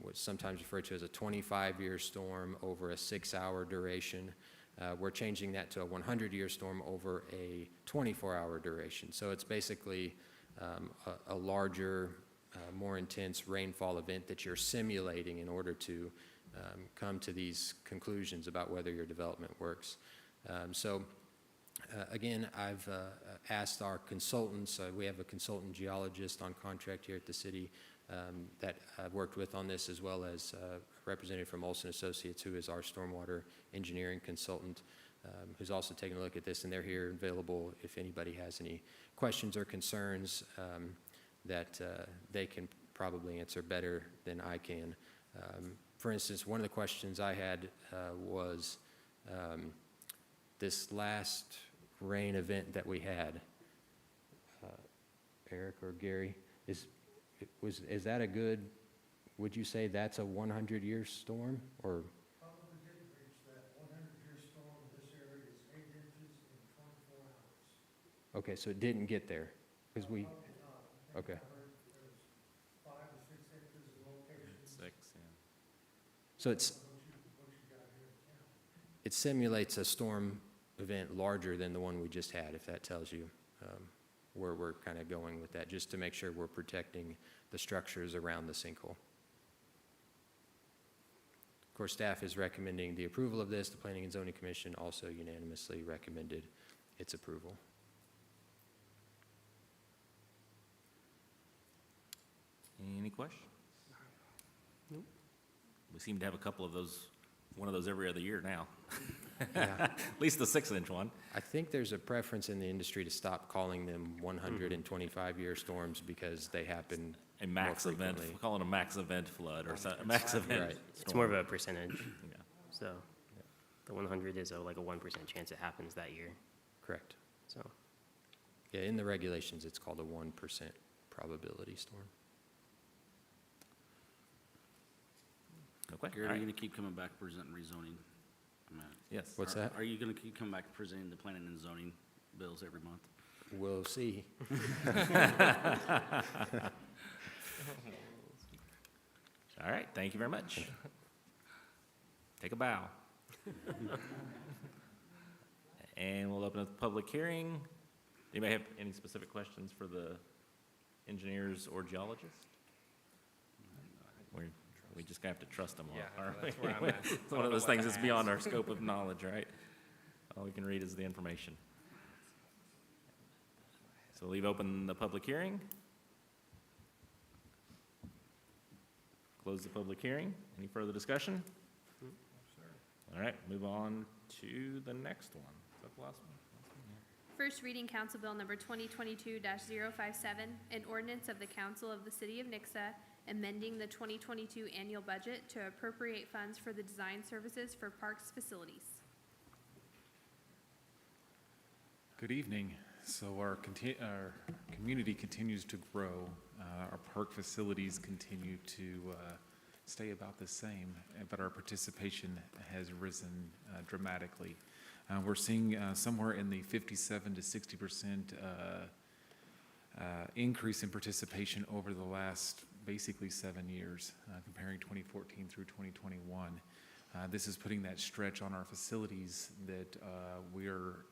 what's sometimes referred to as a 25-year storm over a 6-hour duration. We're changing that to a 100-year storm over a 24-hour duration. So it's basically a larger, more intense rainfall event that you're simulating in order to come to these conclusions about whether your development works. Again, I've asked our consultants, we have a consultant geologist on contract here at the city that I've worked with on this, as well as a representative from Olson Associates, who is our stormwater engineering consultant, who's also taking a look at this, and they're here available if anybody has any questions or concerns that they can probably answer better than I can. For instance, one of the questions I had was this last rain event that we had. Eric or Gary, is that a good would you say that's a 100-year storm, or? Probably didn't reach that 100-year storm. This area is 8 inches in 24 hours. Okay, so it didn't get there, because we, Probably not. I think okay. I heard there's 5 to 6 inches in locations. 6, yeah. So it's, What you got here in town. it simulates a storm event larger than the one we just had, if that tells you where we're kind of going with that, just to make sure we're protecting the structures around the sinkhole. Of course, staff is recommending the approval of this. The Planning and Zoning Commission also unanimously recommended its approval. Any questions? Nope. We seem to have a couple of those, one of those every other year now. Yeah. At least the 6-inch one. I think there's a preference in the industry to stop calling them 125-year storms because they happen A max more event, frequently. we call it a max event flood or a max event. Right. It's storm. more of a percentage, Yeah. so the 100 is like a 1% chance it happens that year, Correct. so. Yeah, in the regulations, it's called a 1% probability storm. Okay. Gary, all are you right. gonna keep coming back presenting rezoning? Yes. What's Are- that? Are you gonna keep coming back presenting the planning and zoning bills every month? We'll see. All right, thank you very much. Take a bow. And we'll open up the public hearing. Anybody have any specific questions for the engineers or geologists? We just have to trust them all. Yeah, aren't that's we? where I'm at. It's I one don't of know those what things to that's beyond ask. our scope of knowledge, right? All we can read is the information. So leave open the public hearing. Close the public hearing. Any further discussion? All right, move on to the next one. Is that the last one? First reading Council Bill number 2022-057, an ordinance of the Council of the City of Nixa amending the 2022 annual budget to appropriate funds for the design services for parks facilities. Good evening. So our community continues to grow. Our park facilities continue to stay about the same, but our participation has risen dramatically. We're seeing somewhere in the 57 to 60% increase in participation over the last basically 7 years, comparing 2014 through 2021. This is putting that stretch on our facilities that we're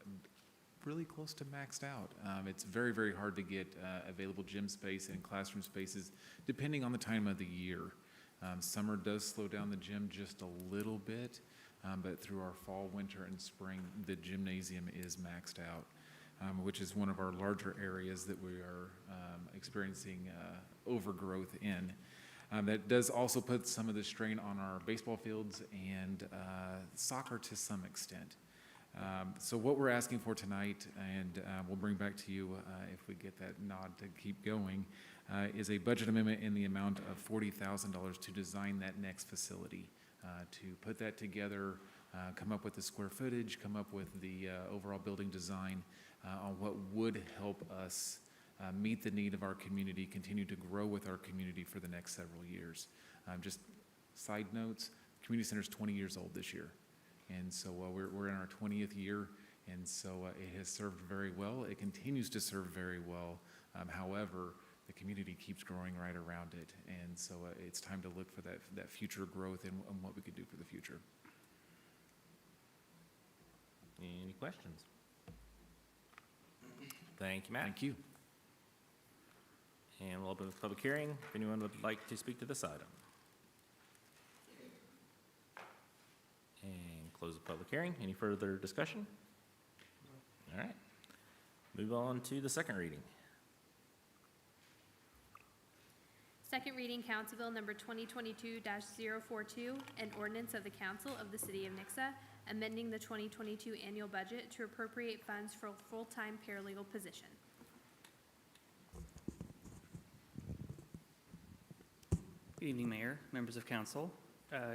really close to maxed out. It's very, very hard to get available gym space and classroom spaces depending on the time of the year. Summer does slow down the gym just a little bit, but through our fall, winter, and spring, the gymnasium is maxed out, which is one of our larger areas that we are experiencing overgrowth in. That does also put some of the strain on our baseball fields and soccer to some extent. So what we're asking for tonight, and we'll bring back to you if we get that nod to keep going, is a budget amendment in the amount of $40,000 to design that next facility, to put that together, come up with the square footage, come up with the overall building design on what would help us meet the need of our community, continue to grow with our community for the next several years. Just side notes, community center is 20 years old this year. And so we're in our 20th year, and so it has served very well. It continues to serve very well. However, the community keeps growing right around it, and so it's time to look for that future growth and what we could do for the future. Any questions? Thank you, Matt. Thank you. And we'll open the public hearing if anyone would like to speak to this item. And close the public hearing. Any further discussion? All right. Move on to the second reading. Second reading Council Bill number 2022-042, an ordinance of the Council of the City of Nixa amending the 2022 annual budget to appropriate funds for a full-time paralegal position. Good evening, Mayor, members of council.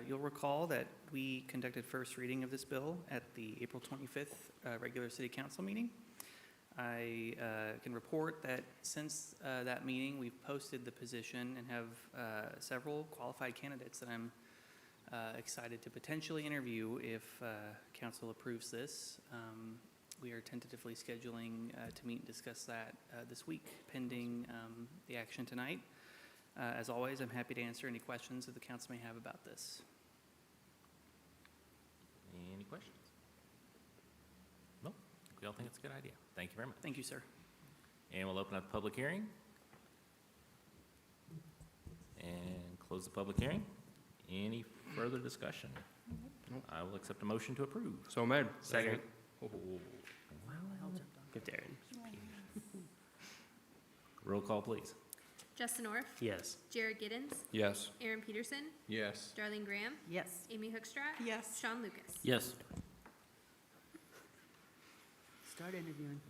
You'll recall that we conducted first reading of this bill at the April 25th regular city council meeting. I can report that since that meeting, we've posted the position and have several qualified candidates that I'm excited to potentially interview if council approves this. We are tentatively scheduling to meet and discuss that this week, pending the action tonight. As always, I'm happy to answer any questions that the council may have about this. Any questions? No? We all think it's a good idea. Thank you very much. Thank you, sir. And we'll open up the public hearing. And close the public hearing. Any further discussion? I will accept a motion to approve. So made. Second. Oh. Good Darren. Roll call, please. Justin Orff, Yes. Jared Giddens, Yes. Aaron Peterson, Yes. Darlene Graham, Yes. Amy Hookstrat, Yes. Sean Lucas. Yes. Start interviewing.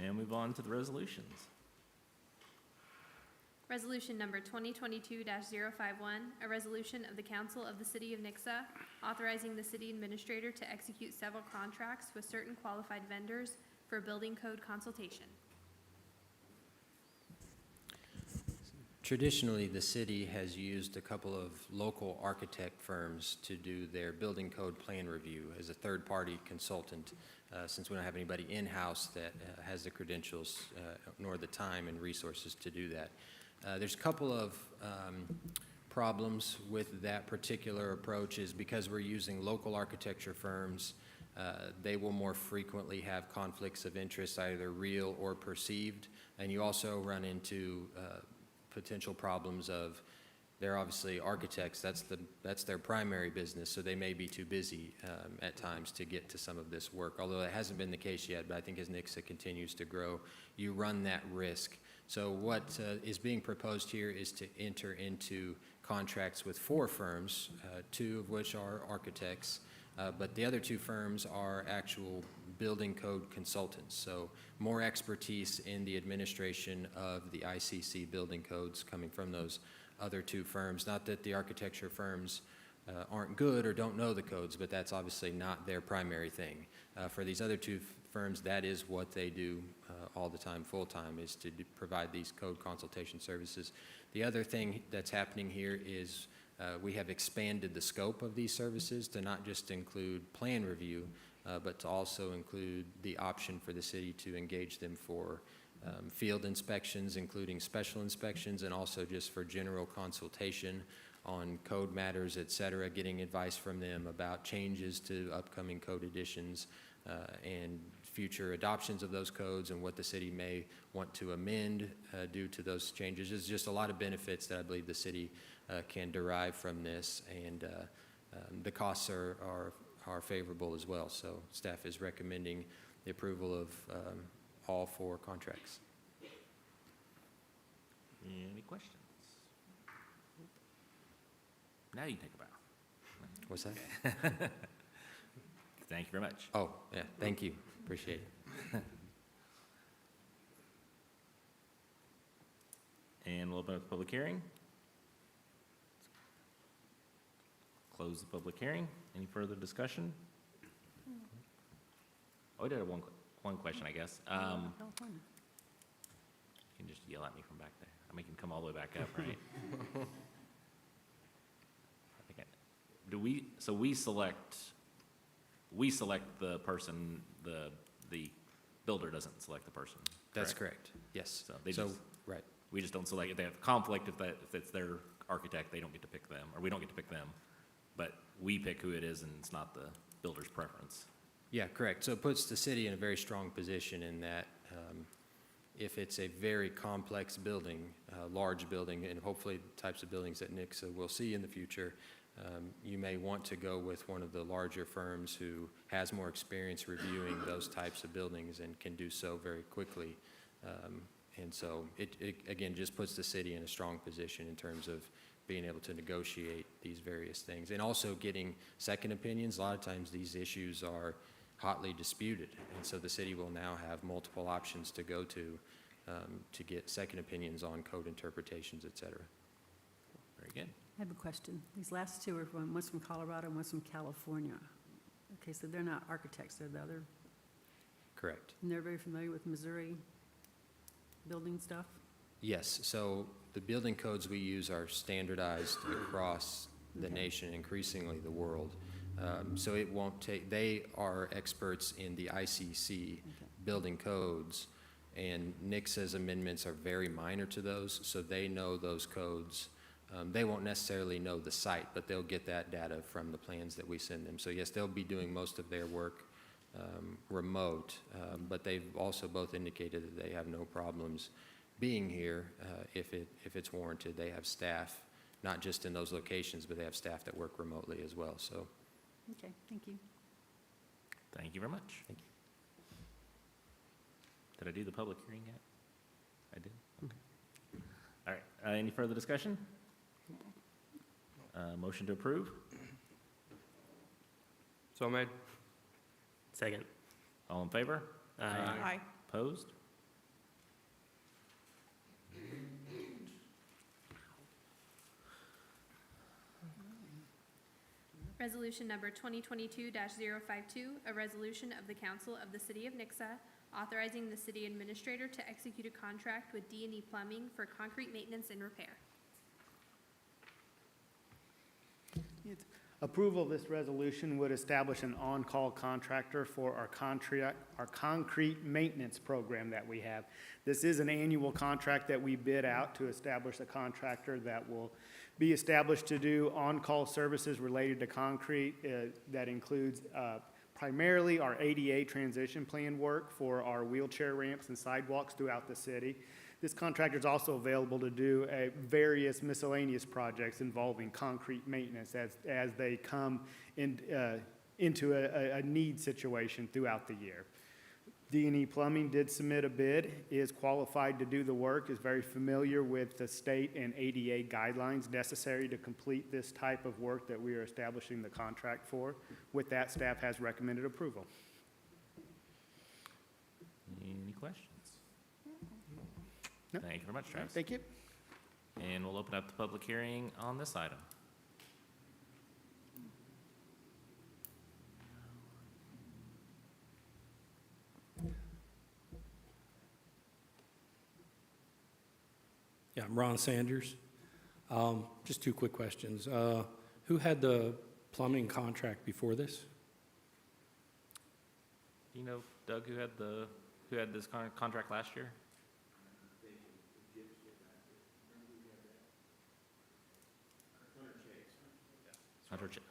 And move on to the resolutions. Resolution number 2022-051, a resolution of the Council of the City of Nixa authorizing the city administrator to execute several contracts with certain qualified vendors for building code consultation. Traditionally, the city has used a couple of local architect firms to do their building code plan review as a third-party consultant, since we don't have anybody in-house that has the credentials nor the time and resources to do that. There's a couple of problems with that particular approach is because we're using local architecture firms, they will more frequently have conflicts of interest, either real or perceived, and you also run into potential problems of they're obviously architects, that's their primary business, so they may be too busy at times to get to some of this work, although it hasn't been the case yet, but I think as Nixa continues to grow, you run that risk. So what is being proposed here is to enter into contracts with 4 firms, 2 of which are architects, but the other 2 firms are actual building code consultants, so more expertise in the administration of the ICC building codes coming from those other 2 firms. Not that the architecture firms aren't good or don't know the codes, but that's obviously not their primary thing. For these other 2 firms, that is what they do all the time, full-time, is to provide these code consultation services. The other thing that's happening here is we have expanded the scope of these services to not just include plan review, but to also include the option for the city to engage them for field inspections, including special inspections, and also just for general consultation on code matters, et cetera, getting advice from them about changes to upcoming code additions and future adoptions of those codes and what the city may want to amend due to those changes. There's just a lot of benefits that I believe the city can derive from this, and the costs are favorable as well. So staff is recommending the approval of all 4 contracts. Any questions? Now you can take a bow. What's that? Thank you very much. Oh, yeah, thank you. Appreciate it. And we'll open up the public hearing. Close the public hearing. Any further discussion? Oh, we did have one question, I guess. You can just yell at me from back there. I make him come all the way back up, right? I think so we select the person, the builder doesn't select the person. That's correct. Yes. So right. We just don't select. If they have conflict, if it's their architect, they don't get to pick them, or we don't get to pick them. But we pick who it is, and it's not the builder's preference. Yeah, correct. So it puts the city in a very strong position in that if it's a very complex building, large building, and hopefully the types of buildings that Nixa will see in the future, you may want to go with one of the larger firms who has more experience reviewing those types of buildings and can do so very quickly. And so it again, just puts the city in a strong position in terms of being able to negotiate these various things. And also getting second opinions. A lot of times these issues are hotly disputed. And so the city will now have multiple options to go to get second opinions on code interpretations, et cetera. Very good. I have a question. These last 2 are one's from Colorado and one's from California. Okay, so they're not architects, they're the other, Correct. and they're very familiar with Missouri building stuff? Yes, so the building codes we use are standardized across the Okay. nation, increasingly the world. So it won't take, they are experts in the ICC Okay. building codes, and Nixa's amendments are very minor to those, so they know those codes. They won't necessarily know the site, but they'll get that data from the plans that we send them. So yes, they'll be doing most of their work remote, but they've also both indicated that they have no problems being here if it's warranted. They have staff, not just in those locations, but they have staff that work remotely as well, so. Okay, thank you. Thank you very much. Thank you. Did I do the public hearing yet? I did? Okay. All right, any further discussion? Motion to approve? So made. Second. All in favor? Aye. Opposed? Resolution number 2022-052, a resolution of the Council of the City of Nixa authorizing the city administrator to execute a contract with D&E Plumbing for concrete maintenance and repair. Approval of this resolution would establish an on-call contractor for our concrete maintenance program that we have. This is an annual contract that we bid out to establish a contractor that will be established to do on-call services related to concrete. That includes primarily our ADA transition plan work for our wheelchair ramps and sidewalks throughout the city. This contractor is also available to do various miscellaneous projects involving concrete maintenance as they come into a need situation throughout the year. D&E Plumbing did submit a bid, is qualified to do the work, is very familiar with the state and ADA guidelines necessary to complete this type of work that we are establishing the contract for. With that, staff has recommended approval. Any questions? No. Thank you very much, Travis. Thank you. And we'll open up the public hearing on this item. Yeah, I'm Ron Sanders. Just two quick questions. Who had the plumbing contract before this? Do you know, Doug, who had this contract last year?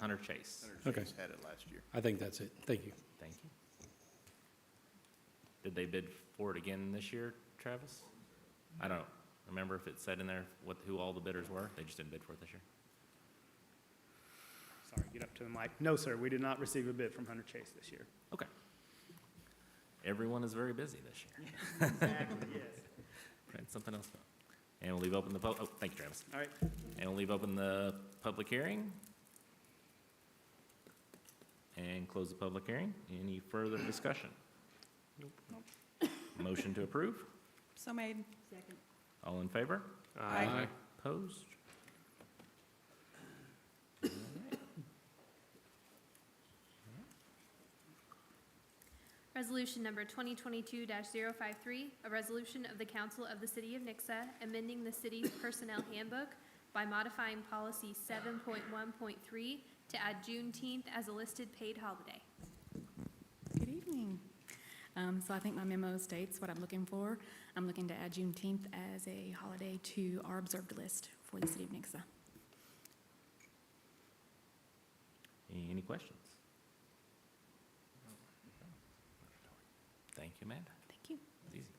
Hunter Chase. Okay. Chase had it last year. I think that's it. Thank you. Thank you. Did they bid for it again this year, Travis? I don't remember if it said in there who all the bidders were. They just didn't bid for it this year. Sorry, get up to the mic. No, sir, we did not receive a bid from Hunter Chase this year. Okay. Everyone is very busy this year. Exactly, yes. Right, something else. And we'll leave open the, oh, thank you, Travis. All right. And we'll leave open the public hearing. And close the public hearing. Any further discussion? Nope. Motion to approve? So made. Second. All in favor? Aye. Opposed? Resolution number 2022-053, a resolution of the Council of the City of Nixa amending the city's personnel handbook by modifying policy 7.1.3 to add Juneteenth as a listed paid holiday. Good evening. So I think my memo states what I'm looking for. I'm looking to add Juneteenth as a holiday to our observed list for the city of Nixa. Any questions? Thank you, Amanda. Thank you. It's easy.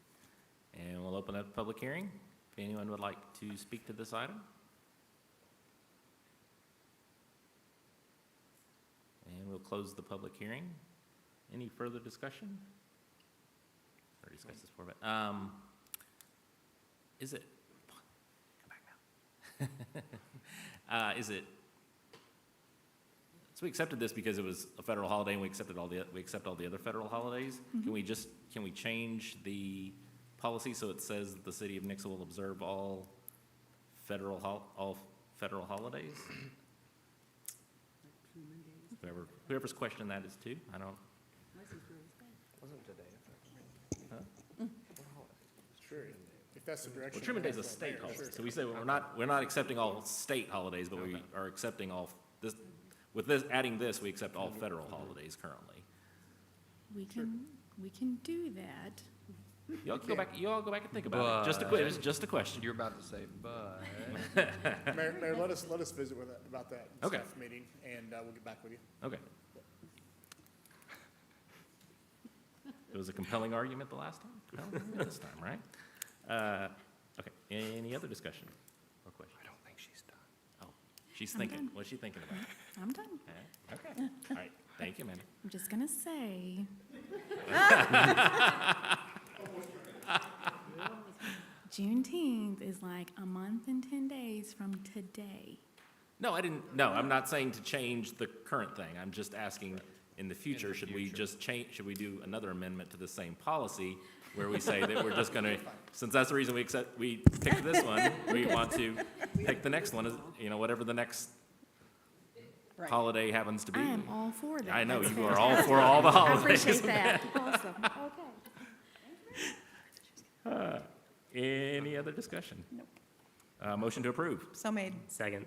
And we'll open up the public hearing. If anyone would like to speak to this item. And we'll close the public hearing. Any further discussion? Already discussed this before, but, is it, come back now. Is it, so we accepted this because it was a federal holiday and we accept all the other federal holidays. Mm-hmm. Can we change the policy so it says that the city of Nixa will observe all federal holidays? Whoever's questioning that is too. I don't, Wasn't today. Sure, if that's the direction. well, Truman Day is a state holiday, so we say we're not accepting all state holidays, but we are accepting all, this, with this, adding this, we accept all federal holidays currently. We can do that. You all go back and think about it. It was just a question. You're about to say, but. Mayor, let us visit with that, about that in Okay. staff meeting, and we'll get back with you. Okay. It was a compelling argument the last time, compelling argument this time, right? Okay, any other discussion or question? I don't think she's done. Oh, she's I'm thinking. done. What's she thinking about? I'm done. Okay, all right, thank you, Amanda. I'm just gonna say. Juneteenth is like a month and 10 days from today. No, I'm not saying to change the current thing. I'm just asking, in the future, should we just change, should we do another amendment to the same policy where we say that we're just gonna, since that's the reason we picked this one, we want to pick the next one, whatever the next holiday happens to be. I am all for that. I know, That's you are all for fantastic. all the I holidays. appreciate that. Awesome. Okay. Any other discussion? Nope. Motion to approve. So made. Second.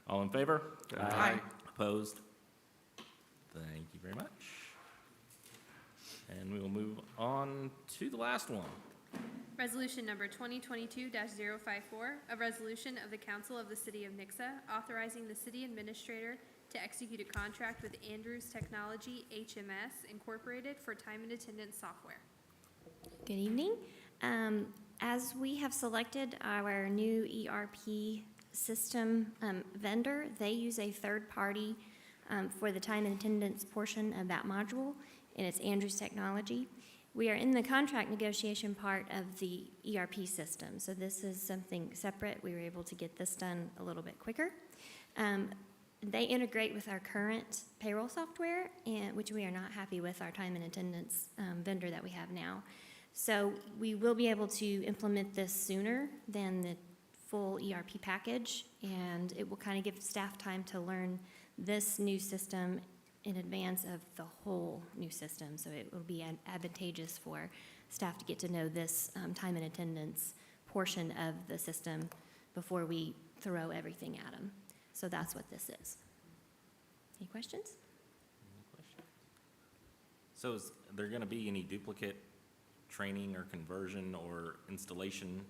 All in favor? Aye. Opposed? Thank you very much. And we will move on to the last one. Resolution number 2022-054, a resolution of the Council of the City of Nixa authorizing the city administrator to execute a contract with Andrews Technology HMS Incorporated for time and attendance software. Good evening. As we have selected our new ERP system vendor, they use a third party for the time and attendance portion of that module, and it's Andrews Technology. We are in the contract negotiation part of the ERP system, so this is something separate. We were able to get this done a little bit quicker. They integrate with our current payroll software, which we are not happy with our time and attendance vendor that we have now. So we will be able to implement this sooner than the full ERP package, and it will kind of give staff time to learn this new system in advance of the whole new system. So it will be advantageous for staff to get to know this time and attendance portion of the system before we throw everything at them. So that's what this is. Any questions? So is there going to be any duplicate training or conversion or installation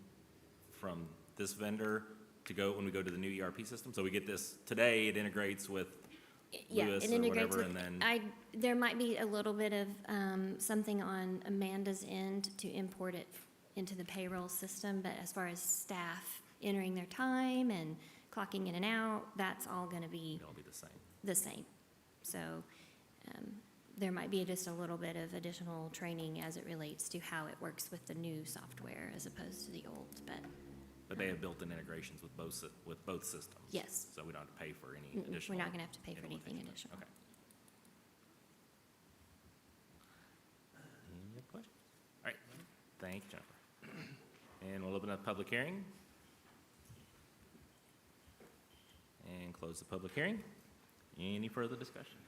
from this vendor to go when we go to the new ERP system? So we get this today, it integrates with Lewis it or integrates whatever, with, and then, there might be a little bit of something on Amanda's end to import it into the payroll system, but as far as staff entering their time and clocking in and out, that's all going to be it'll be the same. the same. So there might be just a little bit of additional training as it relates to how it works with the new software as opposed to the old, But they have built-in integrations with both systems. Yes. So we don't have to pay for any we're additional. not going to have to pay for anything implementation. additional. Okay. Any other questions? All right, thank you, Jennifer. And we'll open up public hearing. And close the public hearing. Any further discussion?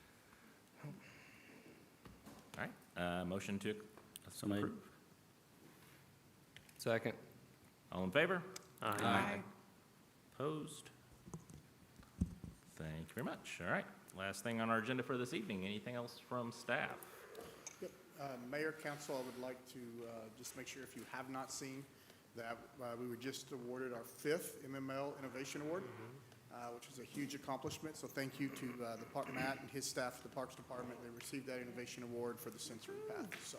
All right, motion to So made. approve. Second. All in favor? Aye. Opposed? Thank you very much. All right, last thing on our agenda for this evening. Anything else from staff? Yep. Mayor, council, I would like to just make sure if you have not seen that we were just awarded our 5th MML Innovation Award, which is a huge accomplishment. So thank you to Matt and his staff at the Parks Department. They received that Innovation Award for the sensory path. So.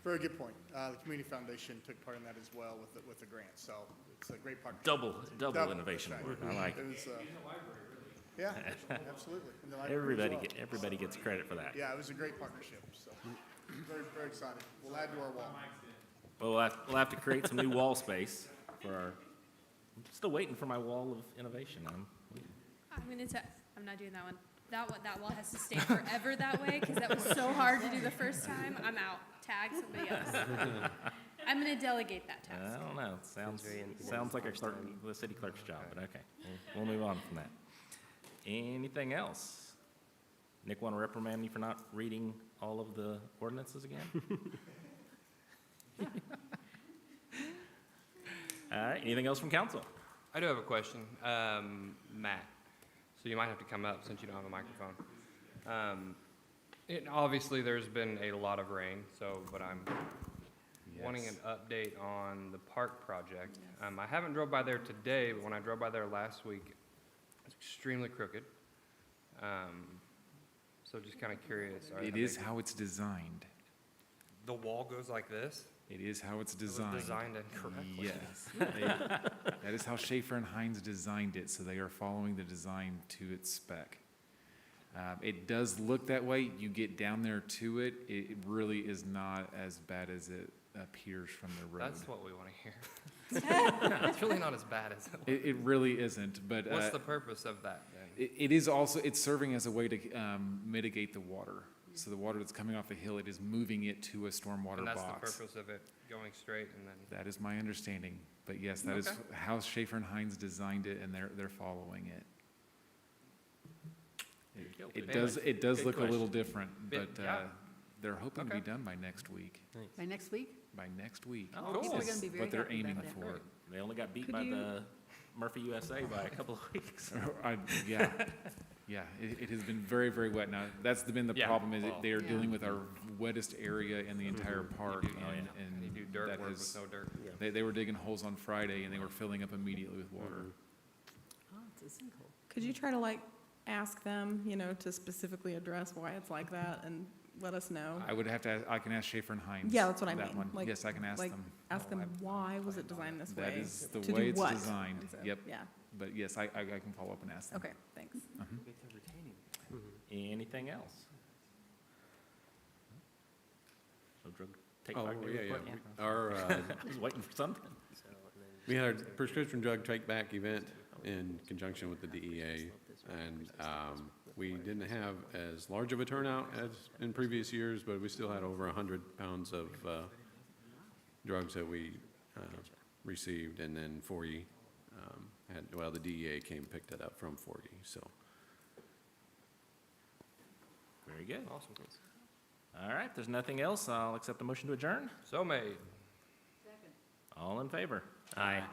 Very good point. The Community Foundation took part in that as well with the grant, so it's a great partnership. Double innovation that's award. right. I like it. It was, yeah, absolutely. In the library as well. Everybody gets credit for that. Yeah, it was a great partnership, so very, very excited. We'll add to our wall. Well, we'll have to create some new wall space for our, I'm still waiting for my wall of innovation. I'm not doing that one. That wall has to stay forever that way, because that was so hard to do the first time. I'm out. Tag somebody else. I'm gonna delegate that I task. don't know. Sounds like the city clerk's job, but okay. We'll move on from that. Anything else? Nick, want to reprimand me for not reading all of the ordinances again? All right, anything else from council? I do have a question. Matt, so you might have to come up since you don't have a microphone. Obviously, there's been a lot of rain, but I'm wanting an update on the park project. I haven't drove by there today, but when I drove by there last week, it's extremely crooked. So just kind of curious. It is how it's designed. The wall goes like this? It is how it's It was designed. designed incorrectly. Yes. That is how Schaefer and Hines designed it, so they are following the design to its spec. It does look that way. You get down there to it, it really is not as bad as it appears from the road. That's what we want to hear. It's really not as bad as it looks. It really isn't, but. What's the purpose of that then? It is also, it's serving as a way to mitigate the water. So the water that's coming off the hill, it is moving it to a stormwater And that's box. the purpose of it going straight and then. That is my understanding. But yes, that is Okay. how Schaefer and Hines designed it, and they're following it. It does Good look a little question. different, but Yeah. they're hoping to be Okay. done by next week. By next week? By next week. Oh, People are is gonna be very what they're happy aiming about that. for. They only got beat Could by you- the Murphy USA by a couple of weeks. Yeah, it has been very, very wet. Now, that's been the Yeah, problem, is well, they are Yeah. dealing with our wettest area in the entire park. And you do dirt that work with has- no dirt. They were digging holes on Friday, and they were filling up immediately with water. Oh, it's a sinkhole. Could you try to ask them, to specifically address why it's like that and let us know? I would have to, I can ask Schaefer and Hines. Yeah, that's what I that mean. one. Like- Yes, I can ask them. Ask them why was it designed this way? That is the To do way it's what? designed. Yep. Yeah, But yes, I can follow up and ask them. okay, thanks. Anything else? No drug take Oh, back yeah, report? yeah. Our, I was waiting for something. we had our prescription drug take back event in conjunction with the DEA, and we didn't have as large of a turnout as in previous years, but we still had over 100 pounds of drugs that we received, and then 40 the DEA came and picked it up from 40, so. Very good. Awesome. All right, if there's nothing else, I'll accept a motion to adjourn. So made. All in favor? Aye.